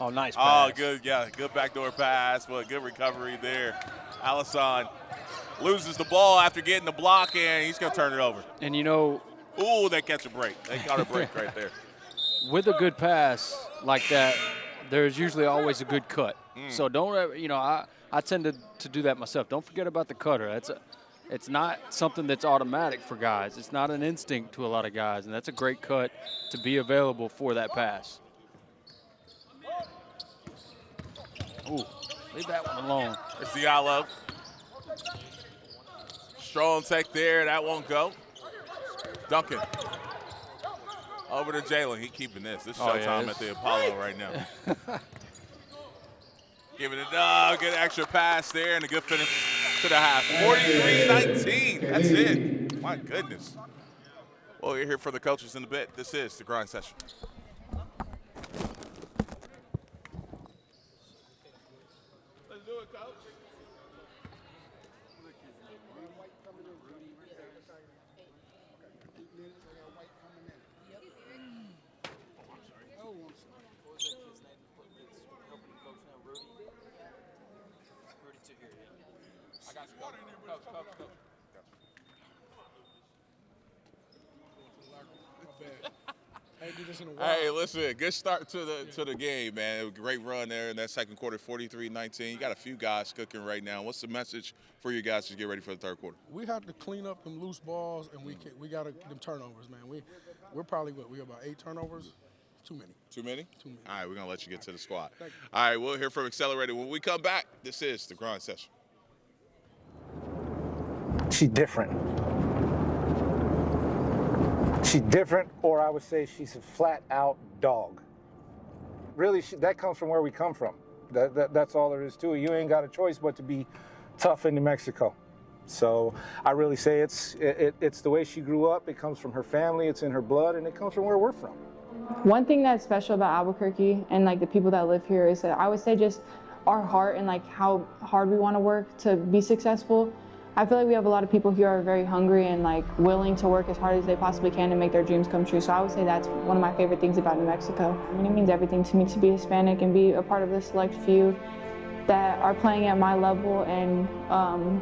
Oh, nice pass. Oh, good. Yeah, good backdoor pass, but good recovery there. Alisson loses the ball after getting the block, and he's going to turn it over. And, you know, Ooh, they catch a break. They got a break right there. with a good pass like that, there's usually always a good cut. So don't ever, you know, I tend to do that myself. Don't forget about the cutter. It's not something that's automatic for guys. It's not an instinct to a lot of guys, and that's a great cut to be available for that pass. Ooh, leave that one alone. It's Diallo. Strong take there. That won't go. Duncan. Over to Jalen. He keeping this. This is showtime at the Apollo right now. Giving it up. Good extra pass there and a good finish to the half. 43-19. That's it. My goodness. Well, you're here for the coaches in a bit. This is the grind session. Let's do it, coach. I got you. Coach. Hey, listen, good start to the game, man. Great run there in that second quarter, 43-19. You got a few guys cooking right now. What's the message for you guys to get ready for the third quarter? We have to clean up them loose balls, and we got them turnovers, man. We're probably we got about 8 turnovers. Too many. Too many? Too many. All right, we're gonna let you get to the squad. All right, we'll hear from Accelerated when we come back. This is the grind session. She's different. She's different, or I would say she's a flat-out dog. Really, that comes from where we come from. That's all there is to it. You ain't got a choice but to be tough in New Mexico. So I really say it's the way she grew up. It comes from her family. It's in her blood, and it comes from where we're from. One thing that's special about Albuquerque and like the people that live here is that I would say just our heart and like how hard we want to work to be successful. I feel like we have a lot of people here who are very hungry and like willing to work as hard as they possibly can to make their dreams come true. So I would say that's one of my favorite things about New Mexico. I mean, it means everything to me to be Hispanic and be a part of this select few that are playing at my level, and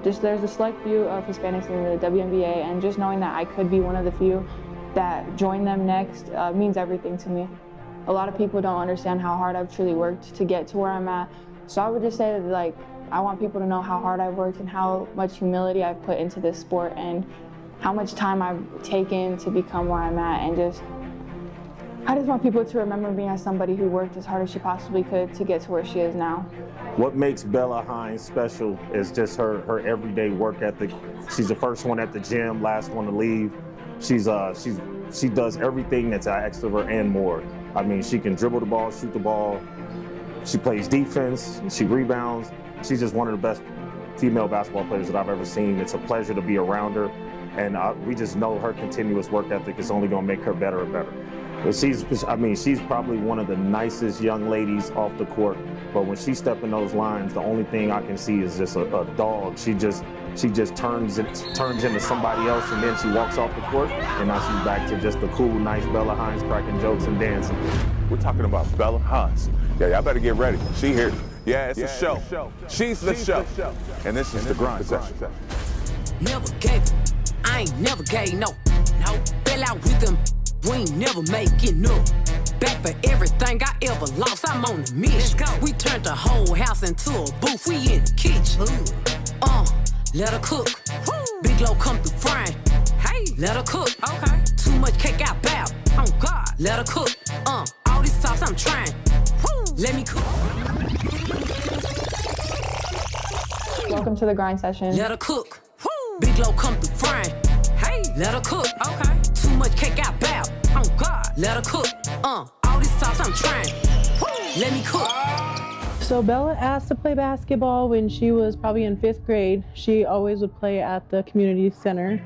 just there's a select few of Hispanics in the WNBA, and just knowing that I could be one of the few that join them next means everything to me. A lot of people don't understand how hard I've truly worked to get to where I'm at. So I would just say that, like, I want people to know how hard I've worked and how much humility I've put into this sport and how much time I've taken to become where I'm at, and I just want people to remember me as somebody who worked as hard as she possibly could to get to where she is now. What makes Bella Hines special is just her everyday work ethic. She's the first one at the gym, last one to leave. She does everything that's asked of her and more. I mean, she can dribble the ball, shoot the ball. She plays defense, she rebounds. She's just one of the best female basketball players that I've ever seen. It's a pleasure to be around her, and we just know her continuous work ethic is only going to make her better and better. But she's probably one of the nicest young ladies off the court. But when she steps in those lines, the only thing I can see is just a dog. She just turns into somebody else, and then she walks off the court, and now she's back to just the cool, nice Bella Hines cracking jokes and dancing. We're talking about Bella Hines. Yeah, y'all better get ready. She here. Yeah, it's a show. She's the show. And this is the grind session. Never gave it. I ain't never gave no. Fell out with them. We ain't never making up. Back for everything I ever lost. I'm on the mission. We turned the whole house into a booth. We in the kitchen. Let her cook. Big Low come through frying. Hey, let her cook. Okay. Too much cake out bow. Oh God, let her cook. All this sauce I'm trying. Let me cook. Welcome to the grind session. Let her cook. Big Low come through frying. Hey, let her cook. Okay. Too much cake out bow. Oh God, let her cook. All this sauce I'm trying. Let me cook. So Bella asked to play basketball when she was probably in 5th grade. She always would play at the community center.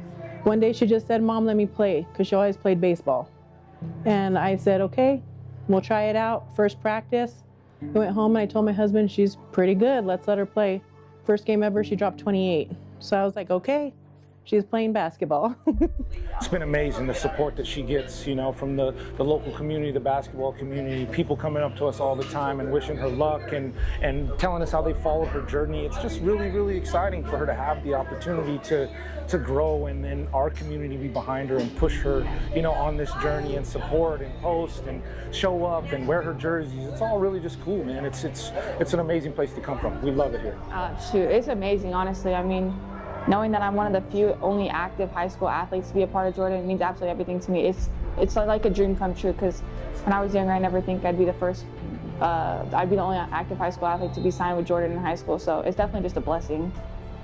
One day she just said, "Mom, let me play," because she always played baseball. And I said, "Okay, we'll try it out." First practice, I went home and I told my husband, "She's pretty good, let's let her play." First game ever, she dropped 28. So I was like, okay, she's playing basketball. It's been amazing, the support that she gets, you know, from the local community, the basketball community, people coming up to us all the time and wishing her luck and telling us how they followed her journey. It's just really, really exciting for her to have the opportunity to grow, and then our community be behind her and push her, you know, on this journey and support and post and show up and wear her jerseys. It's all really just cool, man. It's an amazing place to come from. We love it here. Shoot, it's amazing, honestly. I mean, knowing that I'm one of the few only active high school athletes to be a part of Jordan means absolutely everything to me. It's like a dream come true, because when I was younger, I never think I'd be the first, I'd be the only active high school athlete to be signed with Jordan in high school, so it's definitely just a blessing.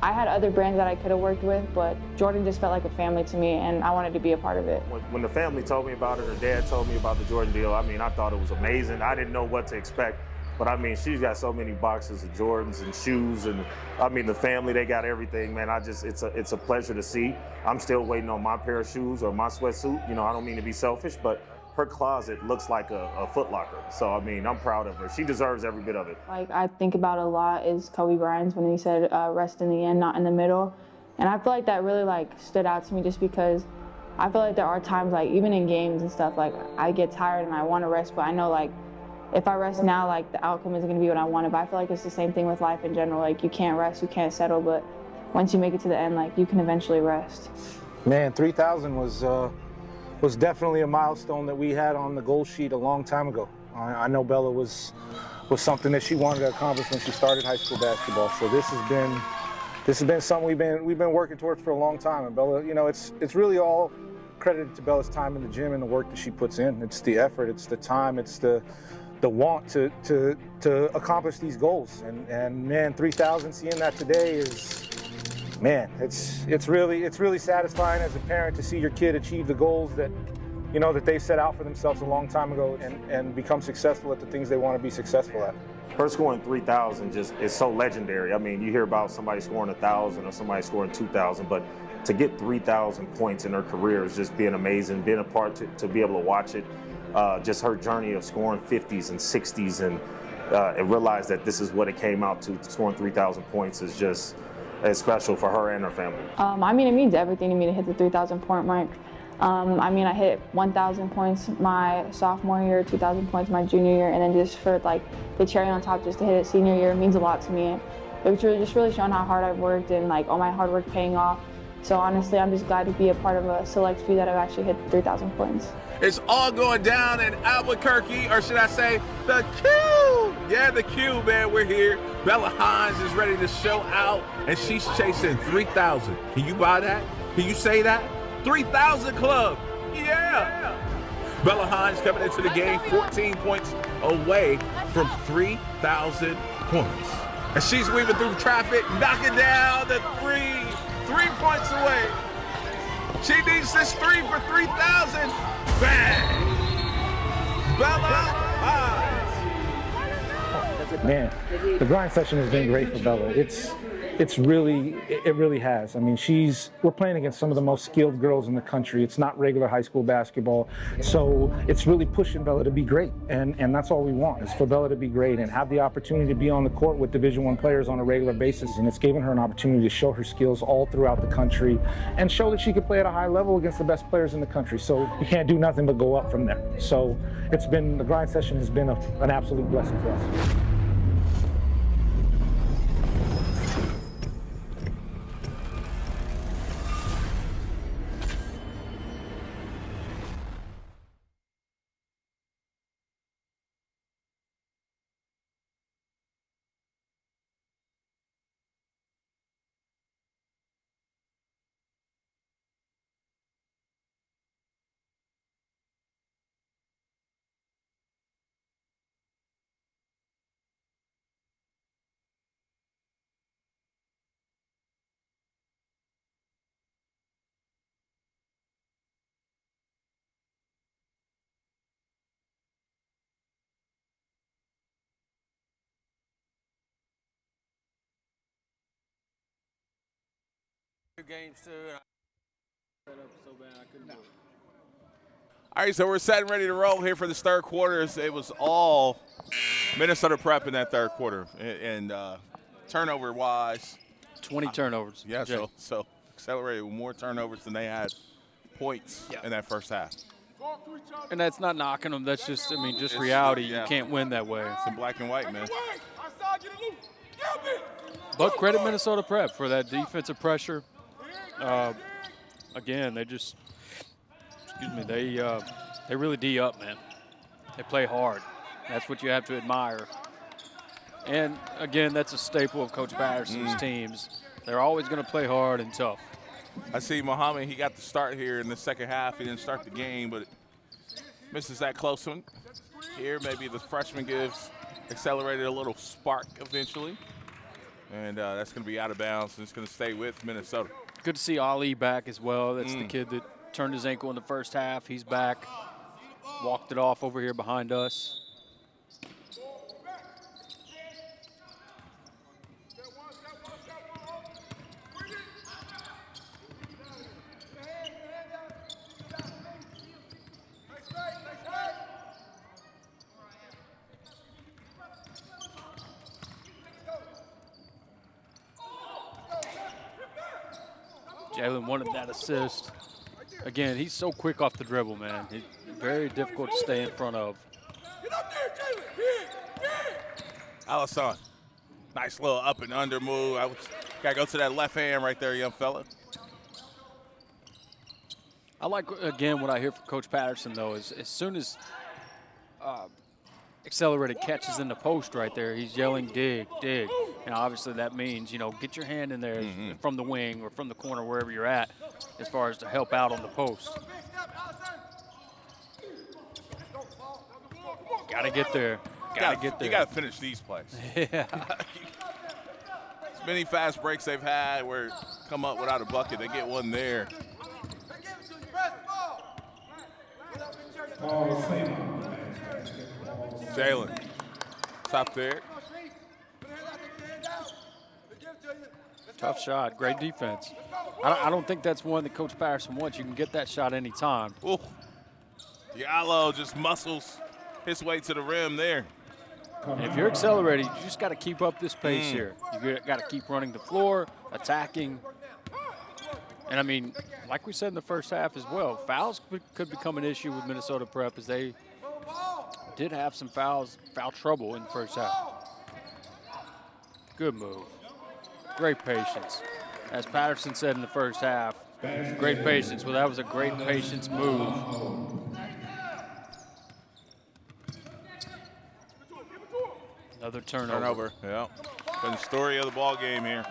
I had other brands that I could have worked with, but Jordan just felt like a family to me, and I wanted to be a part of it. When the family told me about it, her dad told me about the Jordan deal, I mean, I thought it was amazing. I didn't know what to expect. But I mean, she's got so many boxes of Jordans and shoes, and I mean, the family, they got everything, man. It's a pleasure to see. I'm still waiting on my pair of shoes or my sweatsuit. You know, I don't mean to be selfish, but her closet looks like a Foot Locker. So, I mean, I'm proud of her. She deserves every bit of it. Like, I think about a lot is Kobe Bryant's when he said, rest in the end, not in the middle. And I feel like that really, like, stood out to me just because I feel like there are times, like, even in games and stuff, like, I get tired and I want to rest, but I know, like, if I rest now, like, the outcome isn't going to be what I wanted. But I feel like it's the same thing with life in general. Like, you can't rest, you can't settle, but once you make it to the end, like, you can eventually rest. Man, 3,000 was definitely a milestone that we had on the goal sheet a long time ago. I know Bella was something that she wanted to accomplish when she started high school basketball. So this has been something we've been working towards for a long time. And Bella, you know, it's really all credited to Bella's time in the gym and the work that she puts in. It's the effort, it's the time, it's the want to accomplish these goals. And man, 3,000, seeing that today is, man, it's really satisfying as a parent to see your kid achieve the goals that, you know, that they set out for themselves a long time ago and become successful at the things they want to be successful at. Her scoring 3,000 just is so legendary. I mean, you hear about somebody scoring 1,000 or somebody scoring 2,000, but to get 3,000 points in her career is just being amazing. Being a part to be able to watch it, just her journey of scoring 50s and 60s, and realize that this is what it came out to. Scoring 3,000 points is just special for her and her family. I mean, it means everything to me to hit the 3,000 point mark. I mean, I hit 1,000 points my sophomore year, 2,000 points my junior year, and then just for like the cherry on top, just to hit it senior year means a lot to me. It was really showing how hard I've worked and like all my hard work paying off. So honestly, I'm just glad to be a part of a select few that have actually hit 3,000 points. It's all going down in Albuquerque, or should I say the Q? Yeah, the Q, man, we're here. Bella Hines is ready to show out, and she's chasing 3,000. Can you buy that? Can you say that? 3,000 club, yeah. Bella Hines coming into the game 14 points away from 3,000 points. And she's weaving through traffic, knocking down the 3 points away. She needs this 3 for 3,000. Bang! Bella Hines. Man, the grind session has been great for Bella. It's it really has. I mean, we're playing against some of the most skilled girls in the country. It's not regular high school basketball. So it's really pushing Bella to be great. And that's all we want, is for Bella to be great and have the opportunity to be on the court with Division I players on a regular basis. And it's given her an opportunity to show her skills all throughout the country and show that she could play at a high level against the best players in the country. So you can't do nothing but go up from there. So the grind session has been an absolute blessing for us. Games too. Set up so bad I couldn't do it. All right, so we're set and ready to roll here for this third quarter. It was all Minnesota Prep in that third quarter, and turnover-wise, 20 turnovers. Yeah, so accelerated with more turnovers than they had points in that first half. And that's not knocking them. That's just, just reality. You can't win that way. It's in black and white, man. But credit Minnesota Prep for that defensive pressure. Again, they just, they really D up, man. They play hard. That's what you have to admire. And again, that's a staple of Coach Patterson's teams. They're always going to play hard and tough. I see Muhammad, he got the start here in the second half. He didn't start the game, but misses that close one. Here, maybe the freshman gives Accelerated a little spark eventually. And that's going to be out of bounds, and it's going to stay with Minnesota. Good to see Ali back as well. That's the kid that turned his ankle in the first half. He's back. Walked it off over here behind us. Jalen wanted that assist. Again, he's so quick off the dribble, man. He's very difficult to stay in front of. Alisson, nice little up and under move. Got to go to that left hand right there, young fella. I like, again, what I hear from Coach Patterson, though, is as soon as Accelerated catches in the post right there, he's yelling, dig, dig. And obviously that means, get your hand in there from the wing or from the corner, wherever you're at, as far as to help out on the post. Got to get there. Got to get there. You got to finish these plays. Yeah. As many fast breaks they've had where come up without a bucket, they get one there. Jalen, top there. Tough shot, great defense. I don't think that's one that Coach Patterson wants. You can get that shot anytime. Ooh. Diallo just muscles his way to the rim there. And if you're Accelerated, you just got to keep up this pace here. You got to keep running the floor, attacking. And, like we said in the first half as well, fouls could become an issue with Minnesota Prep, as they did have some foul trouble in the first half. Good move. Great patience. As Patterson said in the first half, great patience. Well, that was a great patience move. Another turnover. Yeah. Been the story of the ball game here.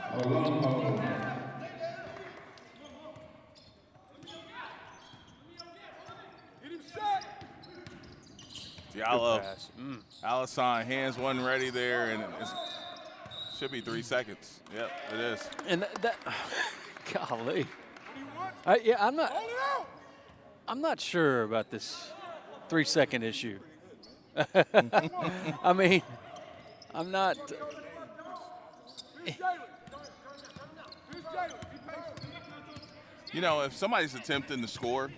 Diallo, Alisson, hands one ready there, and it should be 3 seconds. Yep, it is. And that golly. I'm not sure about this 3-second issue. I'm not. You know, if somebody's attempting to score,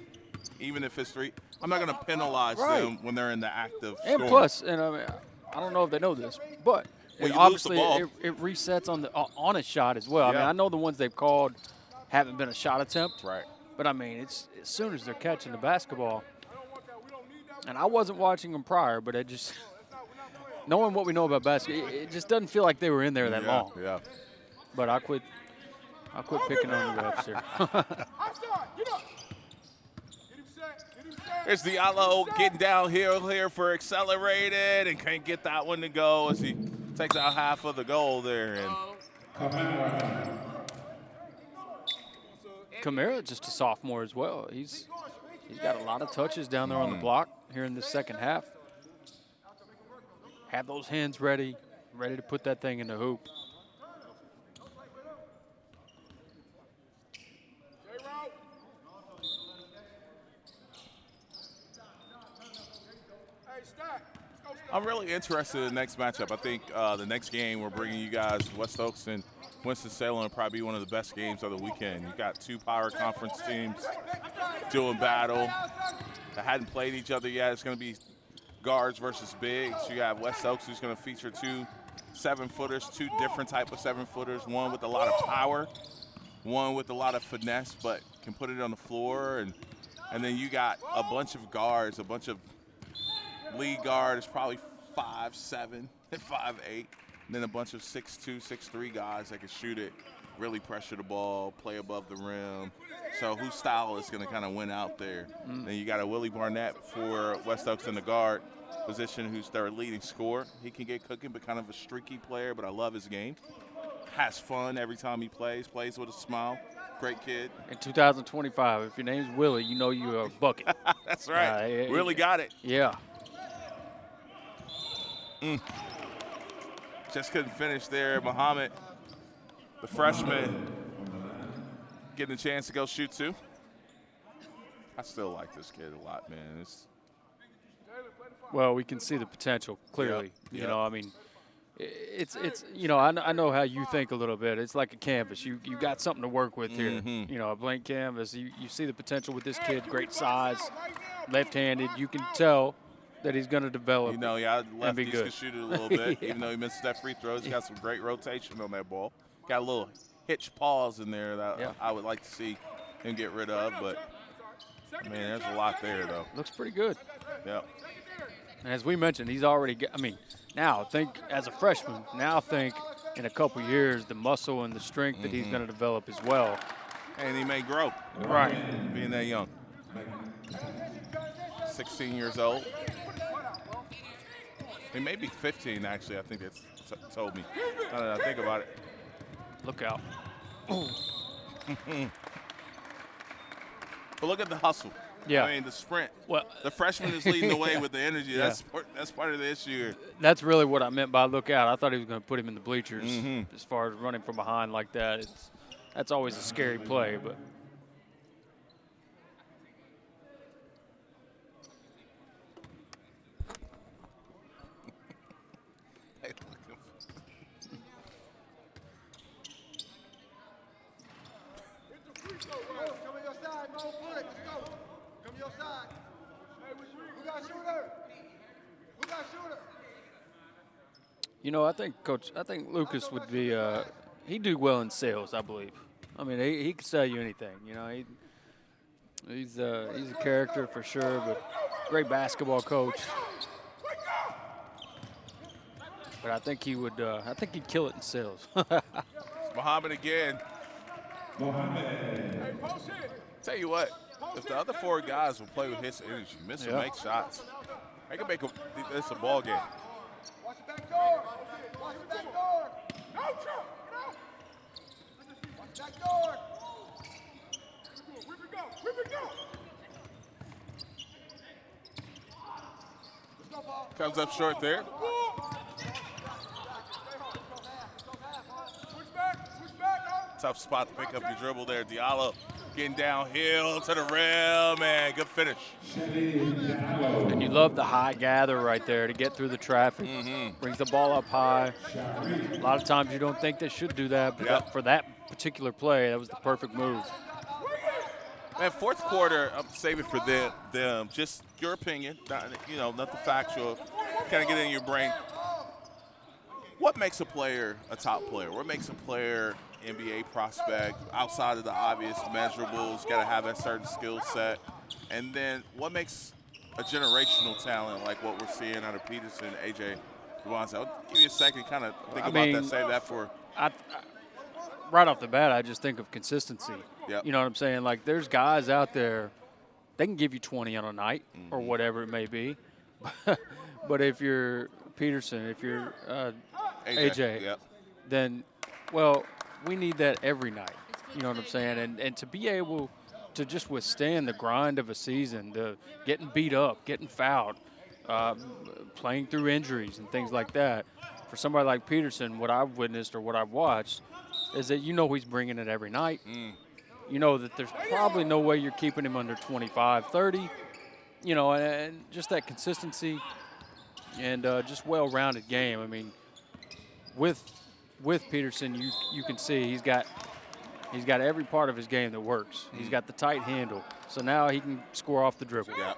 even if it's 3, I'm not going to penalize Right. them when they're in the act of And scoring. plus, and I mean, I don't know if they know this, but When it you lose the obviously ball. it resets on a shot as well. I mean, Yeah. I know the ones they've called haven't been a shot attempt. Right. But I mean, it's as soon as they're catching the basketball, and I wasn't watching them prior, but it just knowing what we know about basketball, it just doesn't feel like they were in there that long. Yeah. But I quit picking on the refs here. There's Diallo getting downhill here for accelerated and can't get that one to go as he takes out half of the goal there. And Kamara, just a sophomore as well. He's got a lot of touches down there on the block here in the second half. Have those hands ready to put that thing in the hoop. I'm really interested in the next matchup. I think the next game we're bringing you guys, West Oaks and Winston-Salem, will probably be one of the best games of the weekend. You got 2 power conference teams doing battle that hadn't played each other yet. It's going to be guards versus bigs. You have West Oaks, who's going to feature 2 7-footers, 2 different type of 7-footers, one with a lot of power, one with a lot of finesse, but can put it on the floor. And then you got a bunch of guards, a bunch of lead guard is probably 5'7", 5'8", and then a bunch of 6'2", 6'3" guys that can shoot it, really pressure the ball, play above the rim. So whose style is going to kind of win out there? Then you got a Willie Barnett for West Oaks in the guard position, who's their leading scorer. He can get cooking, but kind of a streaky player, but I love his game. Has fun every time he plays with a smile. Great kid. In 2025, if your name's Willie, you know you're a bucket. That's right. Really got it. Yeah. Just couldn't finish there. Muhammad, the freshman, getting a chance to go shoot 2. I still like this kid a lot, man. Well, we can see the potential clearly. Yep. You know, I mean, it's you know, I know how you think a little bit. It's like a canvas. You got something to work with here. You know, a blank canvas. You see the potential with this kid. Great size, left-handed. You can tell that he's going to develop. You know, lefties good. can shoot it a little bit, Yeah. even though he missed that free throws. He got some great rotation on that ball. Got a little hitch pause in there that I would like to see him get rid of, but, man, there's a lot there, though. Looks pretty good. Yep. And as we mentioned, he's already – I mean, now think as a freshman, now think in a couple years the muscle and the strength that he's going to develop as well. And he may grow. Right. Being that young. 16 years old. He may be 15, actually. I think that's told me. Now that I think about it. Look out. But look at the hustle. Yeah. I mean, the sprint. Well, the freshman is leading the way with the energy. Yeah. That's part of the issue here. That's really what I meant by look out. I thought he was going to put him in the bleachers as far as running from behind like that. That's always a scary play, but. Come on your side, Mo. Pull it. Let's go. Come your side. Who got shooter? Who got shooter? You know, I think Lucas would be, he'd do well in sales, I believe. I mean, he could sell you anything. You know, he's a character for sure, but great basketball coach. But I think he would, I think he'd kill it in sales. Muhammad again. Tell you what, if the other 4 guys will play with his energy, miss and make shots, they can make this a ball game. Watch the back door. Watch the back door. No, Trump. Watch the back door. Whip it go. Whip it go. Let's go, ball. Comes up short there. Tough spot to pick up your dribble there. Diallo getting downhill to the rim, and good finish. And you love the high gather right there to get through the traffic. Brings the ball up high. A lot of times you don't think they should do that, but for that particular play, that was the perfect move. Man, fourth quarter, I'm saving for them. Just your opinion, nothing factual. Kind of get in your brain. What makes a player a top player? What makes a player NBA prospect outside of the obvious measurables? Got to have a certain skill set. And then what makes a generational talent like what we're seeing out of Peterson, AJ Devontae? I'll give you a second, kind of think about that. Save that for. Right off the bat, I just think of consistency. Yep. You know what I'm saying? Like, there's guys out there, they can give you 20 on a night or whatever it may be. But if you're Peterson, if you're AJ, yep. then, well, we need that every night. You know what I'm saying? And to be able to just withstand the grind of a season, the getting beat up, getting fouled, playing through injuries and things like that, for somebody like Peterson, what I've witnessed or what I've watched is that he's bringing it every night. You know that there's probably no way you're keeping him under 25, 30, and just that consistency and just well-rounded game. I mean, with Peterson, you can see he's got every part of his game that works. He's got the tight handle, so now he can score off the dribble. Yeah.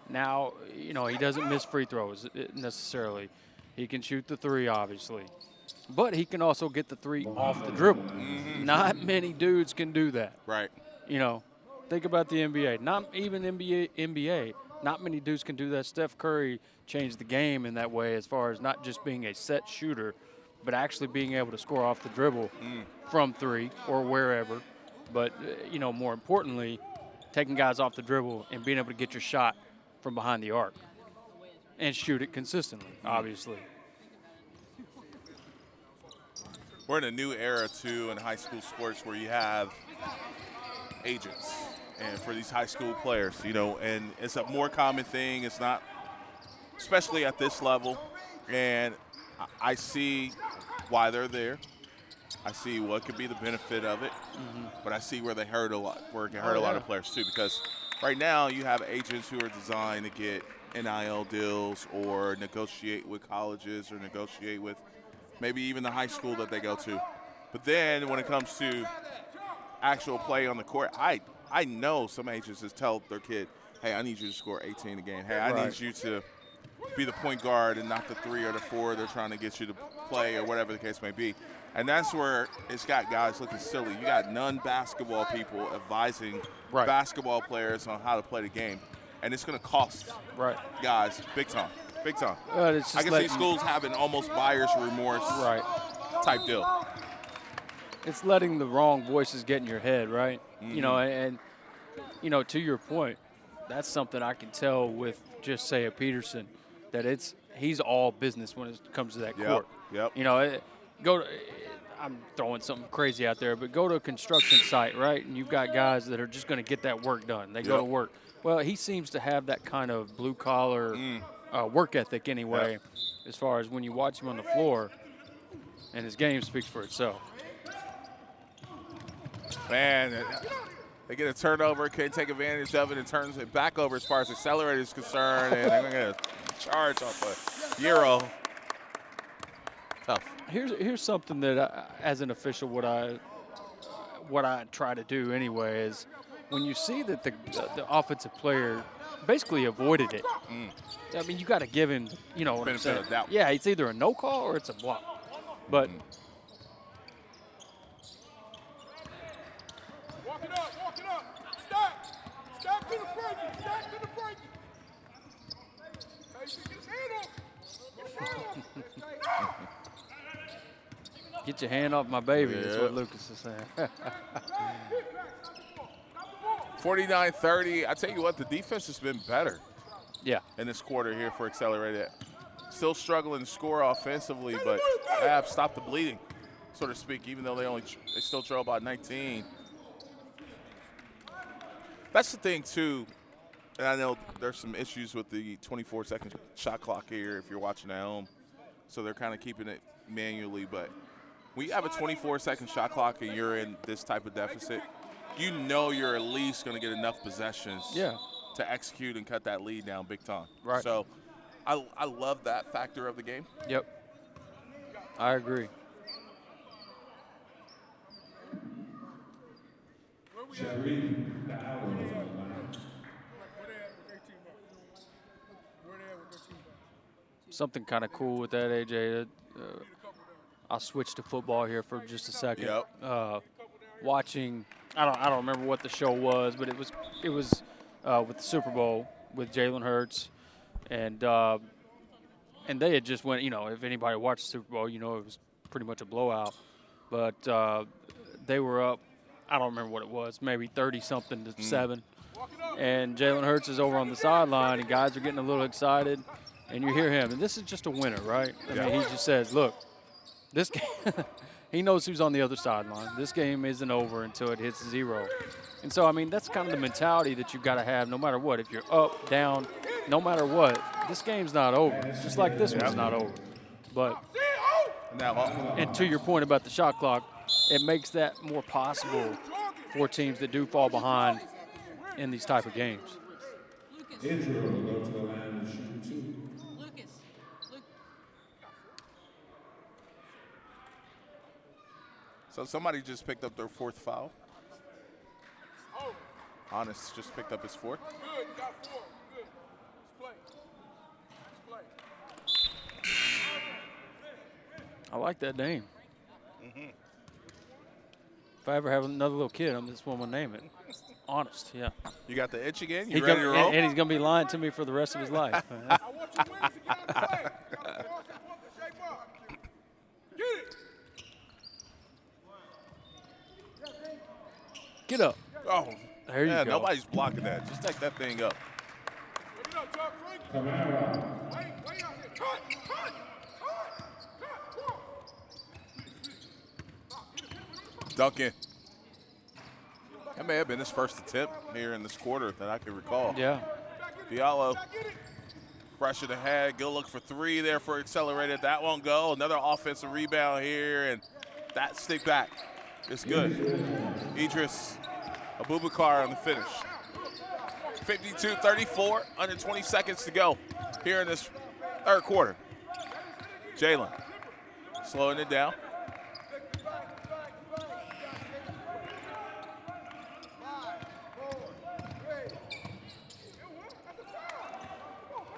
Now, he doesn't miss free throws necessarily. He can shoot the three, obviously. But he can also get the three off the dribble. Not many dudes can do that. Right. Think about the NBA. Not even NBA. Not many dudes can do that. Steph Curry changed the game in that way as far as not just being a set shooter, but actually being able to score off the dribble from three or wherever. But, more importantly, taking guys off the dribble and being able to get your shot from behind the arc and shoot it consistently, obviously. We're in a new era, too, in high school sports where you have agents and for these high school players, and it's a more common thing. It's not, especially at this level, and I see why they're there. I see what could be the benefit of it, but I see where they hurt a lot, where it can hurt a lot of players, too, because right now you have agents who are designed to get NIL deals or negotiate with colleges or negotiate with maybe even the high school that they go to. But then when it comes to actual play on the court, I know some agents just tell their kid, hey, I need you to score 18 a game. Hey, I need you to be the point guard and not the 3 or the 4 they're trying to get you to play or whatever the case may be. And that's where it's got guys looking silly. You got non-basketball people advising basketball players on how to play the game. And it's going to cost guys big time. Big time. I can see schools having almost buyer's remorse type deal. It's letting the wrong voices get in your head, right? And to your point, that's something I can tell with just say a Peterson, that he's all business when it comes to that court. Yep. I'm throwing something crazy out there, but go to a construction site, right? And you've got guys that are just going to get that work done. They go to work. Well, he seems to have that kind of blue-collar work ethic anyway, as far as when you watch him on the floor, and his game speaks for itself. Man, they get a turnover, can't take advantage of it, and turns it back over as far as accelerator is concerned, and they're going to charge off a Euro. Tough. Here's something that as an official, what I try to do anyway is when you see that the offensive player basically avoided it. I mean, you got to give him, what I'm saying. Yeah, it's either a no call or it's a block. But walk it up. Stop to the front. Hey, get his hand up. Get your hand off my baby, is what Lucas is saying. 49-30. I tell you what, the defense has been better. In this quarter here for Accelerated. Still struggling to score offensively, but have stopped the bleeding, so to speak, even though they still trail by 19. That's the thing, too, and I know there's some issues with the 24-second shot clock here if you're watching at home, so they're kind of keeping it manually, but when you have a 24-second shot clock and you're in this type of deficit, you're at least going to get enough possessions to execute and cut that lead down big time. Right. So I love that factor of the game. Yep. I agree. Sharif, the Owls on the line. Something kind of cool with that, AJ. I'll switch to football here for just a second. Yep. Watching, I don't remember what the show was, but it was with the Super Bowl with Jalen Hurts, and they had just went. If anybody watched the Super Bowl, it was pretty much a blowout. But they were up. I don't remember what it was, maybe 30-something to 7. And Jalen Hurts is over on the sideline, and guys are getting a little excited, and you hear him. And this is just a winner, right? I mean, he just says, look, this game, he knows who's on the other sideline. This game isn't over until it hits 0. And so, I mean, that's kind of the mentality that you've got to have no matter what. If you're up, down, no matter what, this game's not over. It's just like this one's not over. But, and to your point about the shot clock, it makes that more possible for teams that do fall behind in these type of games. Israel will go to the line and shoot 2. So somebody just picked up their 4th foul. Honest just picked up his 4th. Good, you got 4. Good. Let's play. I like that name. Mm-hmm. If I ever have another little kid, I'm just want to name it. Honest, yeah. You got the itch again? You ready to roll? And he's going to be lying to me for the rest of his life. I want your wings to get out of the way. Shape up. Get it. Get up. Oh, there you go. Nobody's blocking that. Just take that thing up. Wait out here. Cut. Duncan. That may have been his first attempt here in this quarter that I can recall. Yeah. Diallo, pressure ahead. Good look for 3 there for accelerated. That won't go. Another offensive rebound here, and that stick back is good. Idris Abubakar on the finish. 52-34, under 20 seconds to go here in this 3rd quarter. Jalen slowing it down.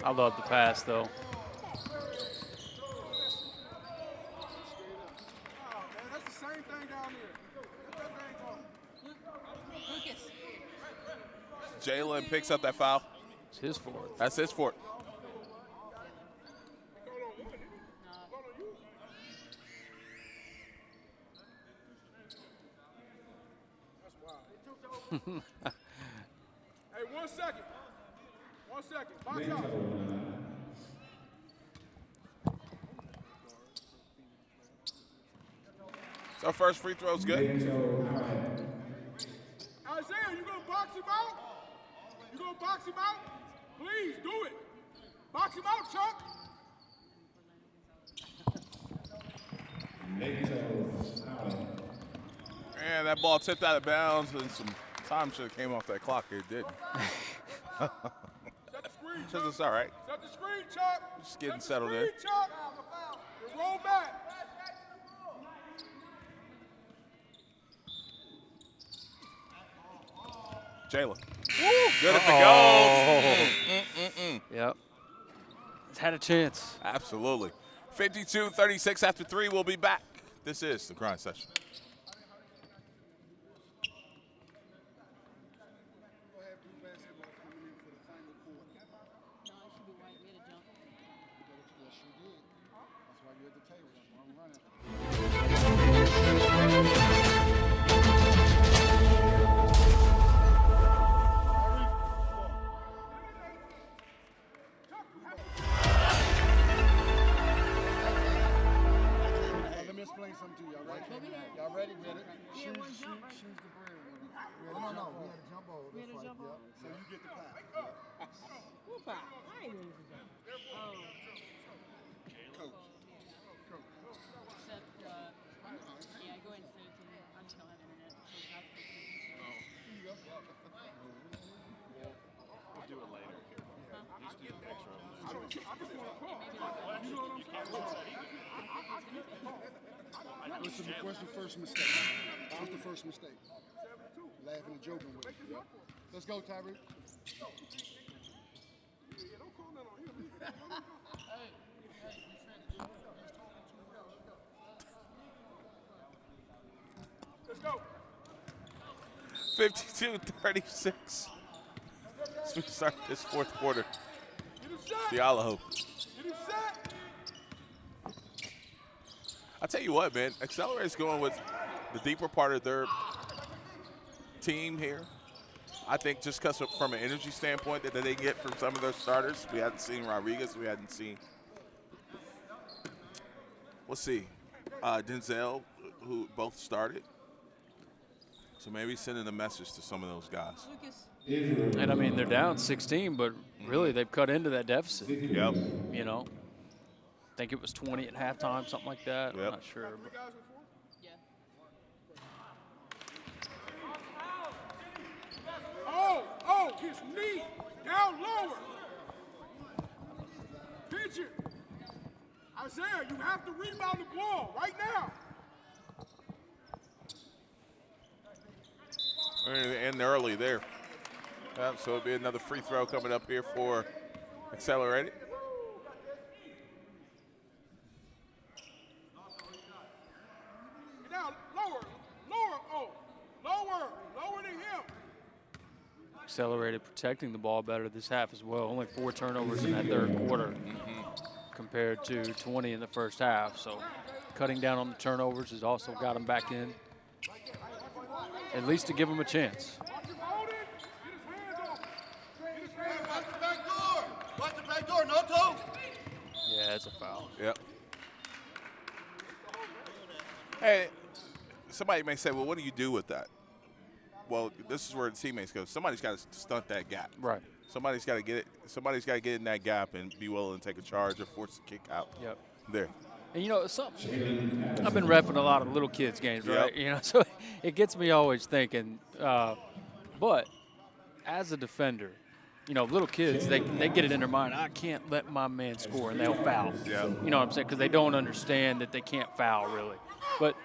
I love the pass, though. That's the same thing down there. Jalen picks up that foul. It's his 4th. That's his 4th. Hey, 1 second. 1 second. Box out. So first free throw's good. Isaiah, you gonna box him out? You gonna box him out? Please do it. Box him out, Chuck. And that ball tipped out of bounds, and some time should have came off that clock. It didn't. Set the screen, Says it's all right. Set the screen, Chuck. Just getting settled in. Chuck. And roll back. Jalen. Good at the goal. Yep. It's had a chance. Absolutely. 52-36 after 3. We'll be back. This is the Grind Session. What's the first mistake? was the first mistake. Laughing and joking with it. Let's go, Tyreek. Let's go. 52-36. As we start this fourth quarter. Diallo. I'll tell you what, man. Accelerate's going with the deeper part of their team here. I think just because from an energy standpoint that they get from some of their starters. We hadn't seen Rodriguez. We hadn't seen. We'll see. Denzel, who both started. So maybe sending a message to some of those guys. And I mean, they're down 16, but really they've cut into that deficit. Yep. You know, I think it was 20 at halftime, something like that. Yep. I'm not sure. But. Oh, his knee down lower. Pitch it. Isaiah, you have to rebound the ball right now. And early there. So it'll be another free throw coming up here for Accelerated. Now, lower than him. Accelerated protecting the ball better this half as well. Only 4 turnovers in that third quarter compared to 20 in the first half. So cutting down on the turnovers has also got them back in, at least to give them a chance. Watch the back door, no toe. Yeah, it's a foul. Yep. Hey, somebody may say, well, what do you do with that? Well, this is where the teammates go. Somebody's got to stunt that gap. Right. Somebody's got to get it. Somebody's got to get in that gap and be willing to take a charge or force a kick out. Yep. There. And you know, I've been repping a lot of little kids games, right? Yep. You know, so it gets me always thinking. But as a defender, you know, little kids, they get it in their mind, I can't let my man score, and they'll foul. Yeah. You know what I'm saying? Because they don't understand that they can't foul, really. But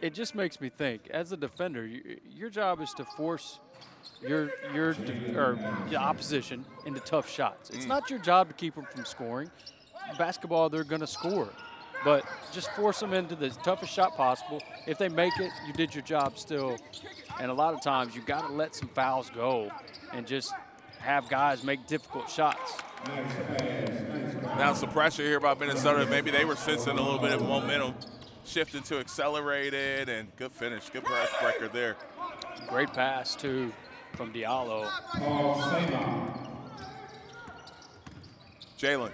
it just makes me think, as a defender, your job is to force your opposition into tough shots. It's not your job to keep them from scoring. Basketball, they're going to score. But just force them into the toughest shot possible. If they make it, you did your job still. And a lot of times, you got to let some fouls go and just have guys make difficult shots. Now some pressure here by Minnesota. Maybe they were sensing a little bit of momentum, shifting to Accelerated, and good finish, good press breaker there. Great pass, too, from Diallo. Jalen,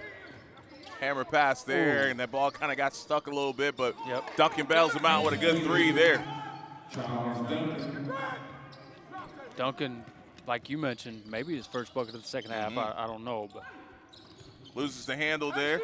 hammer pass there, and that ball kind of got stuck a little bit, but Duncan bails him out with a good 3 there. Duncan, like you mentioned, maybe his first bucket of the second half. I don't know, but loses the handle there.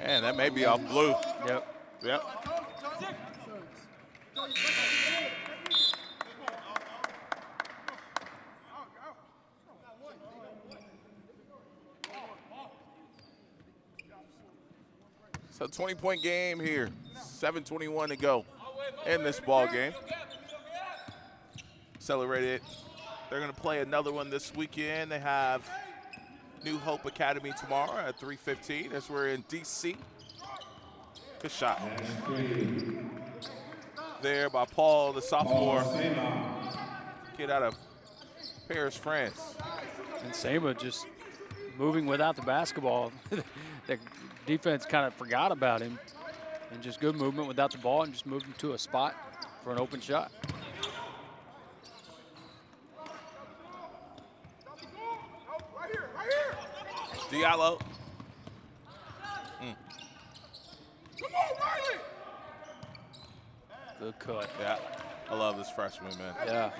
And that may be off blue. Yep. So 20-point game here. 7:21 to go in this ball game. Accelerated. They're going to play another one this weekend. They have New Hope Academy tomorrow at 3:15 as we're in D.C. Good shot. There by Paul, the sophomore. Kid out of Paris, France. And Sema just moving without the basketball. The defense kind of forgot about him. And just good movement without the ball and just moved him to a spot for an open shot. Diallo. Come on, Riley! Good cut. Yeah, I love this freshman, man. Yeah.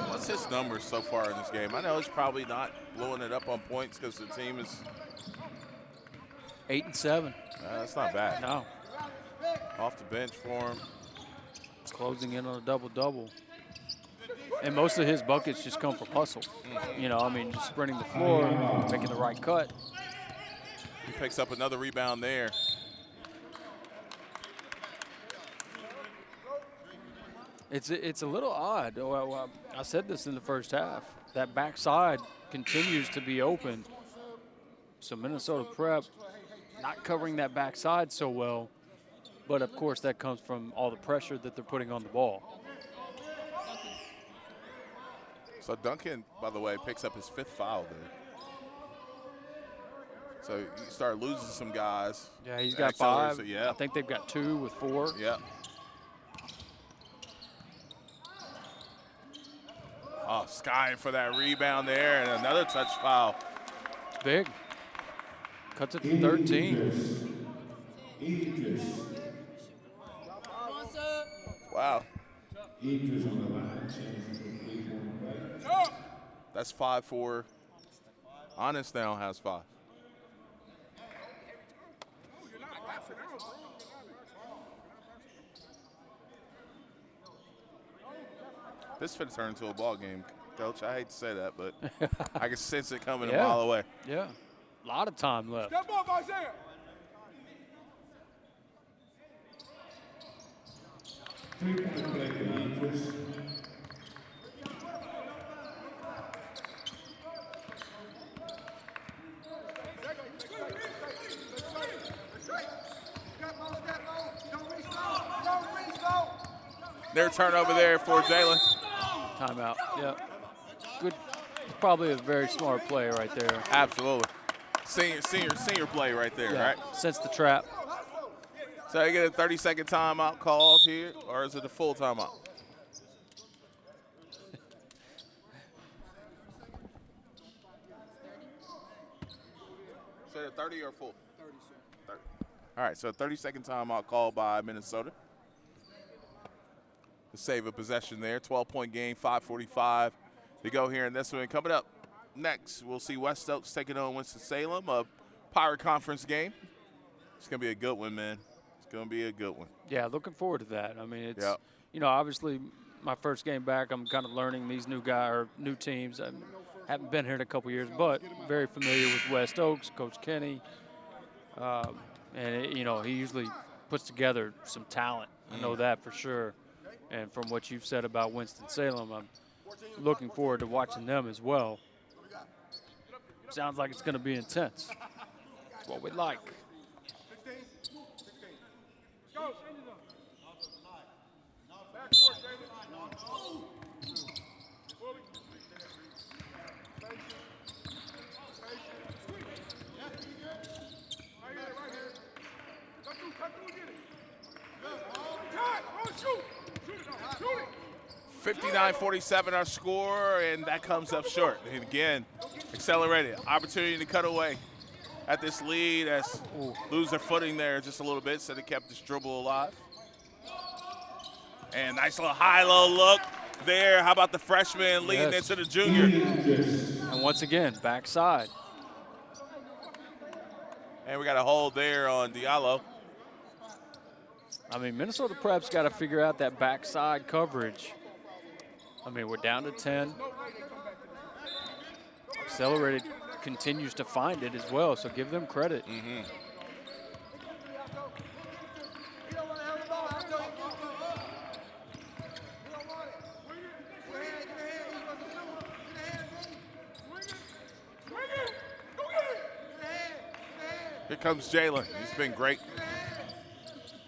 What's his numbers so far in this game? I know he's probably not blowing it up on points because the team is 8 and 7. That's not bad. No. Off the bench for him. Closing in on a double-double. And most of his buckets just come from hustle. You know, I mean, just sprinting the floor, making the right cut. He picks up another rebound there. It's a little odd. Well, I said this in the first half. That backside continues to be open. So Minnesota Prep not covering that backside so well. But, of course, that comes from all the pressure that they're putting on the ball. So Duncan, by the way, picks up his 5th foul there. So you start losing some guys. Yeah, he's got 5. So yeah. I think they've got 2 with 4. Yeah. Oh, Sky for that rebound there, and another touch foul. It's big. Cuts it to 13. Wow. That's 5 for Honest now has 5. This could turn into a ball game, Coach. I hate to say that, but I can sense it coming a mile away. Yeah, a lot of time left. Step up, Isaiah. Their turnover there for Jalen. Timeout. Yeah. Good. Probably a very smart play right there. Absolutely. Senior play right there, right? Since the trap. So you get a 30-second timeout called here, or is it a full timeout? Is it a 30 or full? 30. All right, so a 30-second timeout called by Minnesota. To save a possession there. 12-point game, 5:45 to go here in this one. Coming up next, we'll see West Oaks taking on Winston-Salem, a Pirate Conference game. It's going to be a good one, man. It's going to be a good one. Yeah, looking forward to that. I mean, it's, you know, obviously my first game back, I'm kind of learning these new teams. I haven't been here in a couple years, but very familiar with West Oaks, Coach Kenny. And, you know, he usually puts together some talent. I know that for sure. And from what you've said about Winston-Salem, I'm looking forward to watching them as well. Sounds like it's going to be intense. That's what we like. Shoot! 59-47 our score, and that comes up short. And again, accelerated. Opportunity to cut away at this lead as lose their footing there just a little bit, so they kept this dribble alive. And nice little high-low look there. How about the freshman leading into the junior? And once again, backside. And we got a hold there on Diallo. I mean, Minnesota Prep's got to figure out that backside coverage. I mean, we're down to 10. Accelerated continues to find it as well, so give them credit. Here comes Jalen. He's been great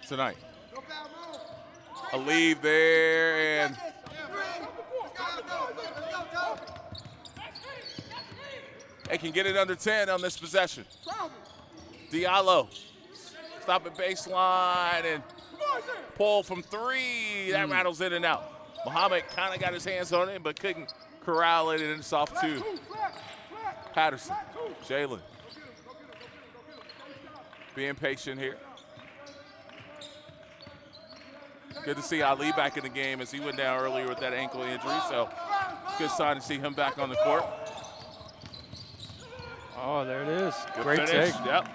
tonight. A lead there, and they can get it under 10 on this possession. Diallo, stop at baseline and pull from 3. That rattles in and out. Muhammad kind of got his hands on it, but couldn't corral it, and it's off to Patterson. Jalen being patient here. Good to see Ali back in the game as he went down earlier with that ankle injury, so good sign to see him back on the court. Oh, there it is. Good Great finish. take. Yep.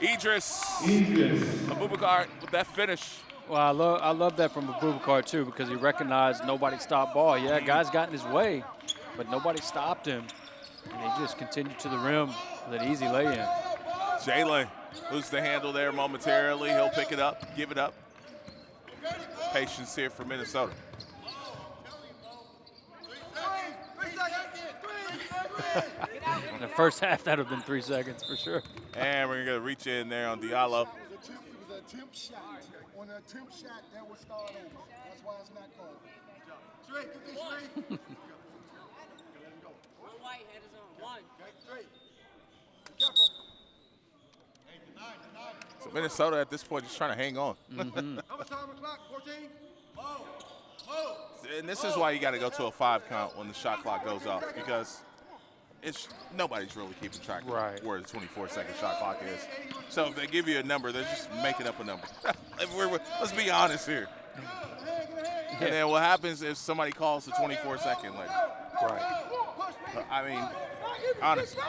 Idris Abubakar with that finish. Well, I love that from Abubakar too, because he recognized nobody stopped ball. Yeah, guys got in his way, but nobody stopped him, and he just continued to the rim with an easy lay-in. Jalen loses the handle there momentarily. He'll pick it up, give it up. Patience here for Minnesota. In the first half, that would have been 3 seconds for sure. And we're going to reach in there on Diallo. It was an attempt shot. On an attempt shot, that was start over. That's why it's not called. Shree, get this, Shree. One white head is on. One. Shree. Be careful. So Minnesota at this point is trying to hang on. How much time on the clock? 14? And this is why you got to go to a 5 count when the shot clock goes off, because nobody's really keeping track of where the 24-second shot clock is. So if they give you a number, they're just making up a number. Let's be honest here. And then what happens if somebody calls the 24-second later? Right. I mean, honestly.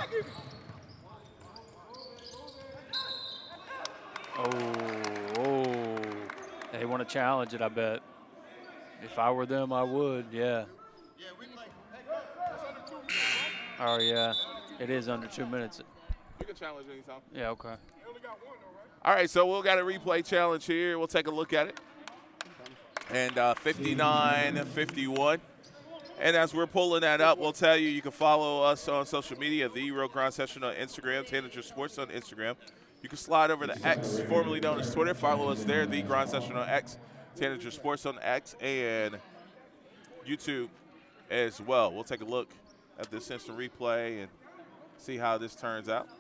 Oh, they want to challenge it, I bet. If I were them, I would, yeah. Oh, yeah. It is under 2 minutes. You can challenge anytime. Yeah, okay. All right, so we'll got a replay challenge here. We'll take a look at it. And 59-51. And as we're pulling that up, we'll tell you can follow us on social media, The Real Grind Session on Instagram, Tanager Sports on Instagram. You can slide over to X, formerly known as Twitter. Follow us there, The Grind Session on X, Tanager Sports on X, and YouTube as well. We'll take a look at this instant replay and see how this turns out.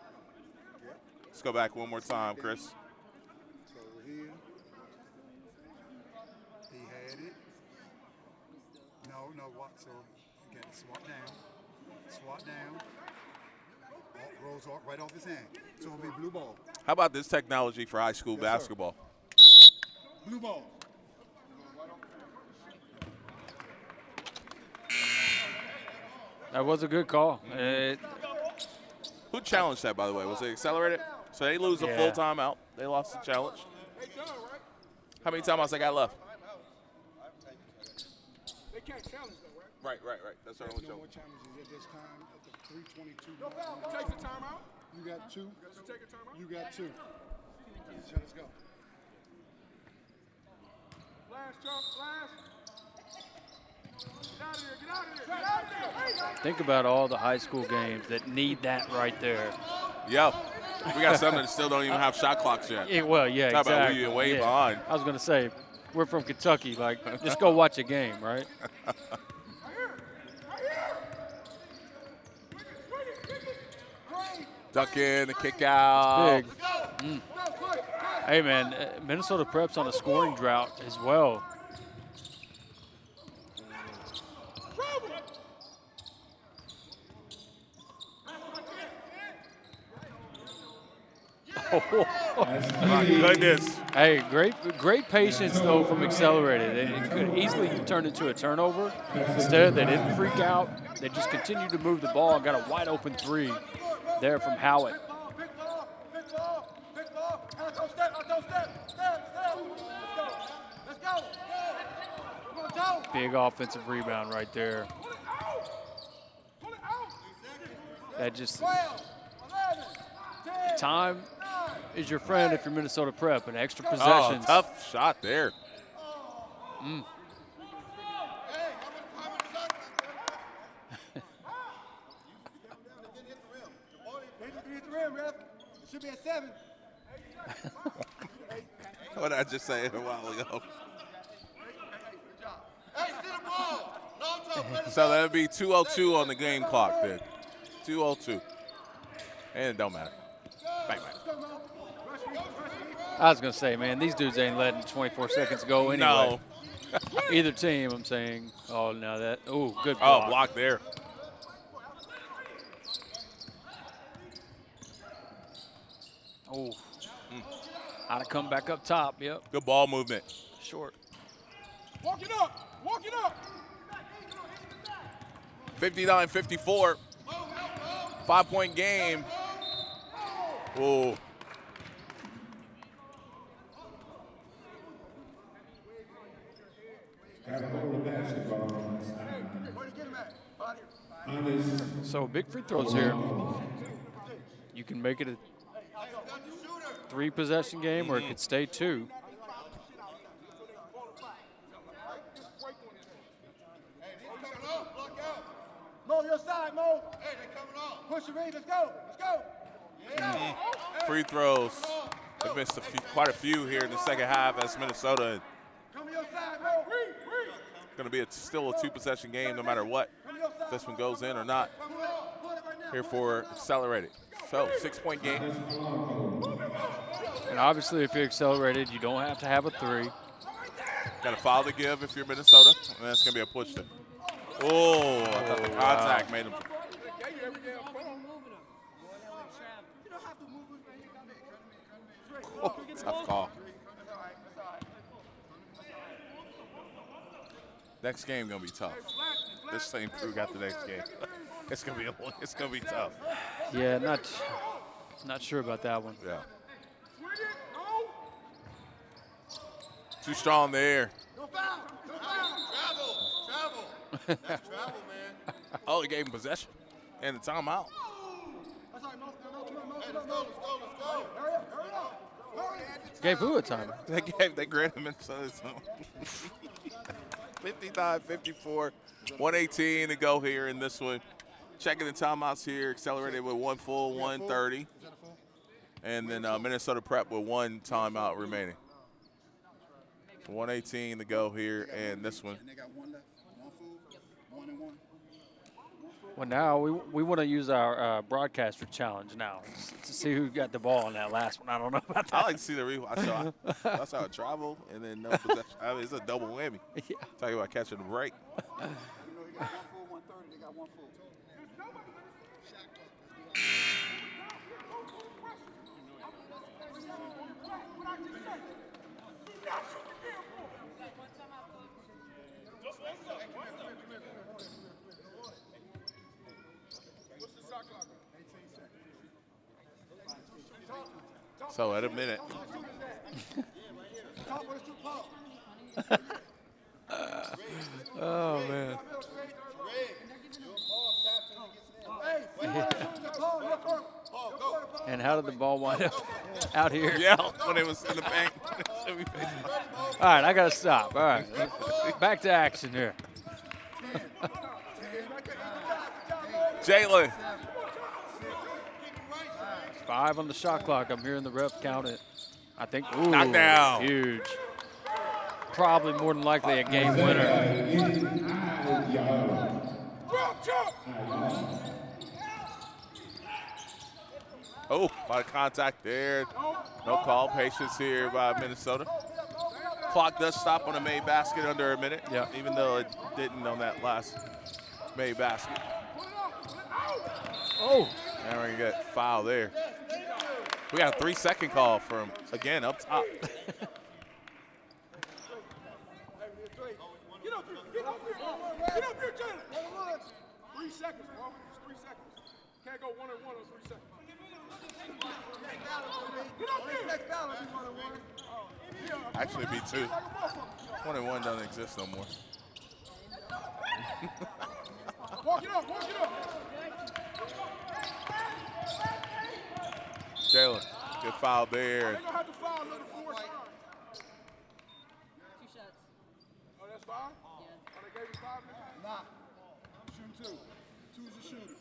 Let's go back one more time, Chris. So here, he had it. No, what? So you got to swat down. Rolls off right off his hand. So it'll be blue ball. How about this technology for high school basketball? Blue ball. That was a good call. Who challenged that, by the way? Was it accelerated? So they lose a full timeout. They lost the challenge. How many timeouts they got left? They can't challenge that, right? Right. That's our only No more challenges at this time at the 3:22. Take the timeout. You got 2. Take a timeout. You got 2. So let's go. Flash, Chuck, flash. Get out of here, get out of here, get out of here. Think about all the high school games that need that right there. Yeah. We got some that still don't even have shot clocks yet. Well, yeah, Talk exactly. about we way behind. I was going to say, we're from Kentucky. Like, just go watch a game, right? Duck in, the kick out. Big. Hey, man, Minnesota Prep's on a scoring drought as well. My goodness. Hey, great patience, though, from Accelerated. It could easily turn into a turnover. Instead, they didn't freak out. They just continued to move the ball and got a wide-open 3 there from Howitt. Big offensive rebound right there. That just time is your friend if you're Minnesota Prep, and extra possessions. Oh, tough shot there. Should be a 7. What did I just say a while ago? So that would be 2:02 on the game clock then. 2:02. And it don't matter. Bang, bang. I was going to say, man, these dudes ain't letting 24 seconds go anyway. No. Either team, I'm saying. Oh, no, that. Oh, good block. Oh, block there. Oh. How to come back up top, yep. Good ball movement. Short. Walk it up. 59-54. 5-point game. Oh. Got a hold of basketball on the sideline. So big free throws here. You can make it a 3-possession game, or it could stay 2. Mo, your side, Mo. Hey, they coming off. Push it, Reed. Let's go. Let's go. Free throws. They missed quite a few here in the second half as Minnesota. Come to your side, Mo. It's going to be still a 2-possession game no matter what. If this one goes in or not. Here for Accelerated. So, 6-point game. And obviously, if you're Accelerated, you don't have to have a 3. Got a foul to give if you're Minnesota, and that's going to be a push then. Oh, I thought the contact made him. Oh, tough call. Next game gonna be tough. This same crew got the next game. It's gonna be tough. Yeah, not sure about that one. Yeah. Too strong there. No foul. No foul. Travel. That's travel, man. Oh, he gave him possession and the timeout. That's all right, Mo. Hey, let's go. Hurry up. Gave who a timeout? They granted Minnesota some. 59-54, 118 to go here in this one. Checking the timeouts here. Accelerated with 1 full, 1:30. And then Minnesota Prep with 1 timeout remaining. 118 to go here and this one. And they got 1 left. 1 full, 1 and 1. Well, now we want to use our broadcaster challenge now to see who got the ball on that last one. I don't know about that. I like to see the rewatch. I saw it travel and then no possession. I mean, it's a double whammy. Yeah. Talk about catching the break. You know, he got 1 full, 130. They got 1 full. So at a minute. Oh, man. And how did the ball wind up out here? Yeah, when it was in the bank. All right, I got to stop. All right, back to action here. Jalen. 5 on the shot clock. I'm hearing the ref count it. I think, ooh, knockdown. Huge. Probably more than likely a game winner. Oh, a lot of contact there. No call. Patience here by Minnesota. Clock does stop on a made basket under a minute. Yeah. Even though it didn't on that last made basket. Oh. And we're going to get foul there. We got a 3-second call from, again, up top. Get up here. 3 seconds, bro. Just 3 seconds. Can't go 1 and 1 on 3 seconds. Next foul will be 1 and 1. Actually, be 2. 1 and 1 doesn't exist no more. Walk it up. Jalen, good foul there. They gonna have to foul another 4 times. 2 shots. Oh, that's 5? Yeah. Oh, they gave you 5 minutes? Nah. Shooting 2. 2's a shooter.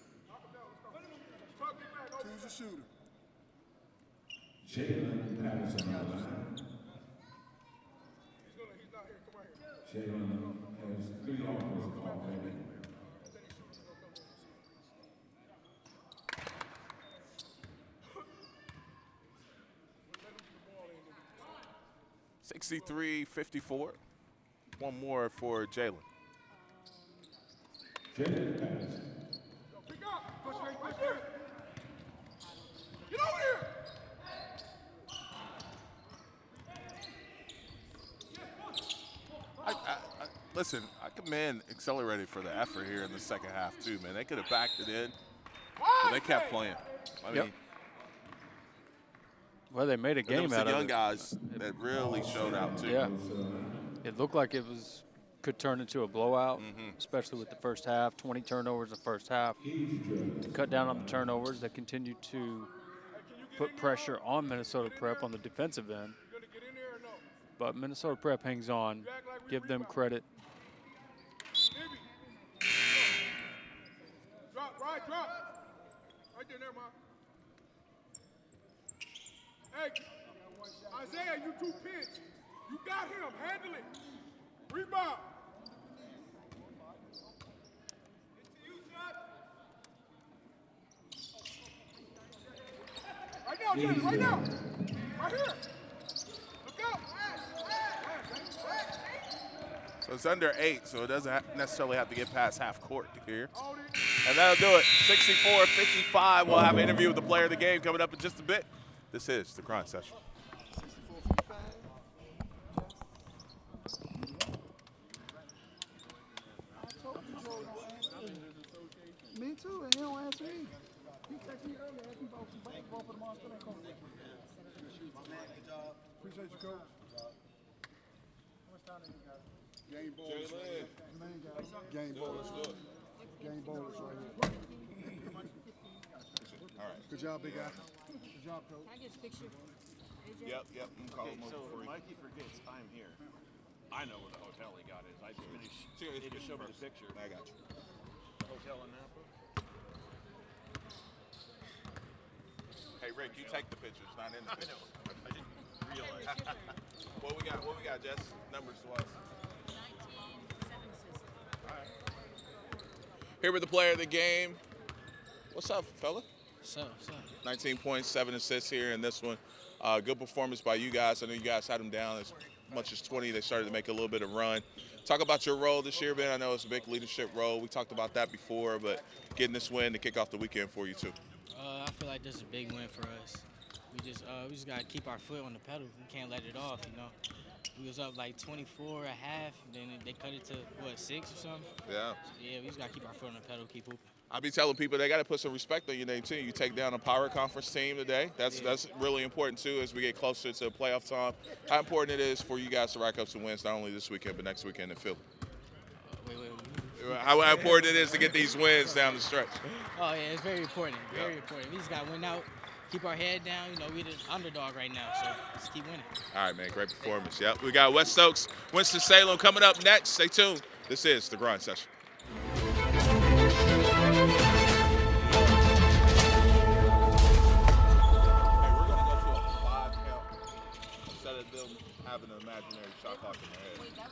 2's a shooter. Jalen Patterson on the line. He's not here. Come right here. Jalen has 3 offensive already. 63-54. 1 more for Jalen. Jalen Patterson. Pick up. Push here. Get over here. Listen, I commend Accelerated for the effort here in the second half too, man. They could have backed it in, but they kept playing. I mean, well, they made a game out of it. Young guys that really showed out too. Yeah, it looked like it was could turn into a blowout, especially with the first half. 20 turnovers in the first half. To cut down on the turnovers, they continue to put pressure on Minnesota Prep on the defensive end. But Minnesota Prep hangs on. Give them credit. Drop. Right there, never mind. Hey, Isaiah, you too pitch. You got him. Handle it. Rebound. Right now, Jay, right now. Right here. Look out. So it's under 8, so it doesn't necessarily have to get past half court here. And that'll do it. 64-55. We'll have an interview with the player of the game coming up in just a bit. This is the Grind Session. Me too, and he don't answer me. He texted me earlier, asked me about some basketball for the Monster. Appreciate you, coach. How much time do you got? Game bowlers. Game bowlers. Game bowlers right here. All right. Good job, big guy. Good job, coach. Can I get a picture? Yep. I'm calling So for you. Mikey forgets I'm here. I know where the hotel he got is. I just finished. They just showed me the picture. I got you. The hotel in Napa. Hey, Rick, you take the pictures, not in the pictures. I didn't realize. What we got, Jess? Numbers to us. 19, 7 assists. All right. Here with the player of the game. What's up, fella? What's up? 19 points, 7 assists here in this one. Good performance by you guys. I know you guys had them down as much as 20. They started to make a little bit of run. Talk about your role this year, Ben. I know it's a big leadership role. We talked about that before, but getting this win to kick off the weekend for you too. I feel like this is a big win for us. We just gotta keep our foot on the pedal. We can't let it off, you know. We was up like 24 at half, then they cut it to what, 6 or something? Yeah. Yeah, we just gotta keep our foot on the pedal, keep hooping. I be telling people they got to put some respect on your name too. You take down a Power Conference team today. That's really important too as we get closer to playoff time. How important it is for you guys to rack up some wins not only this weekend but next weekend in Philly. How important it is to get these wins down the stretch. Oh yeah, it's very important. Very important. We just gotta win out, keep our head down. You know, we the underdog right now, so just keep winning. All right, man. Great performance. Yep. We got West Oaks, Winston-Salem coming up next. Stay tuned. This is the Grind Session. Instead of them having an imaginary shot clock in their head.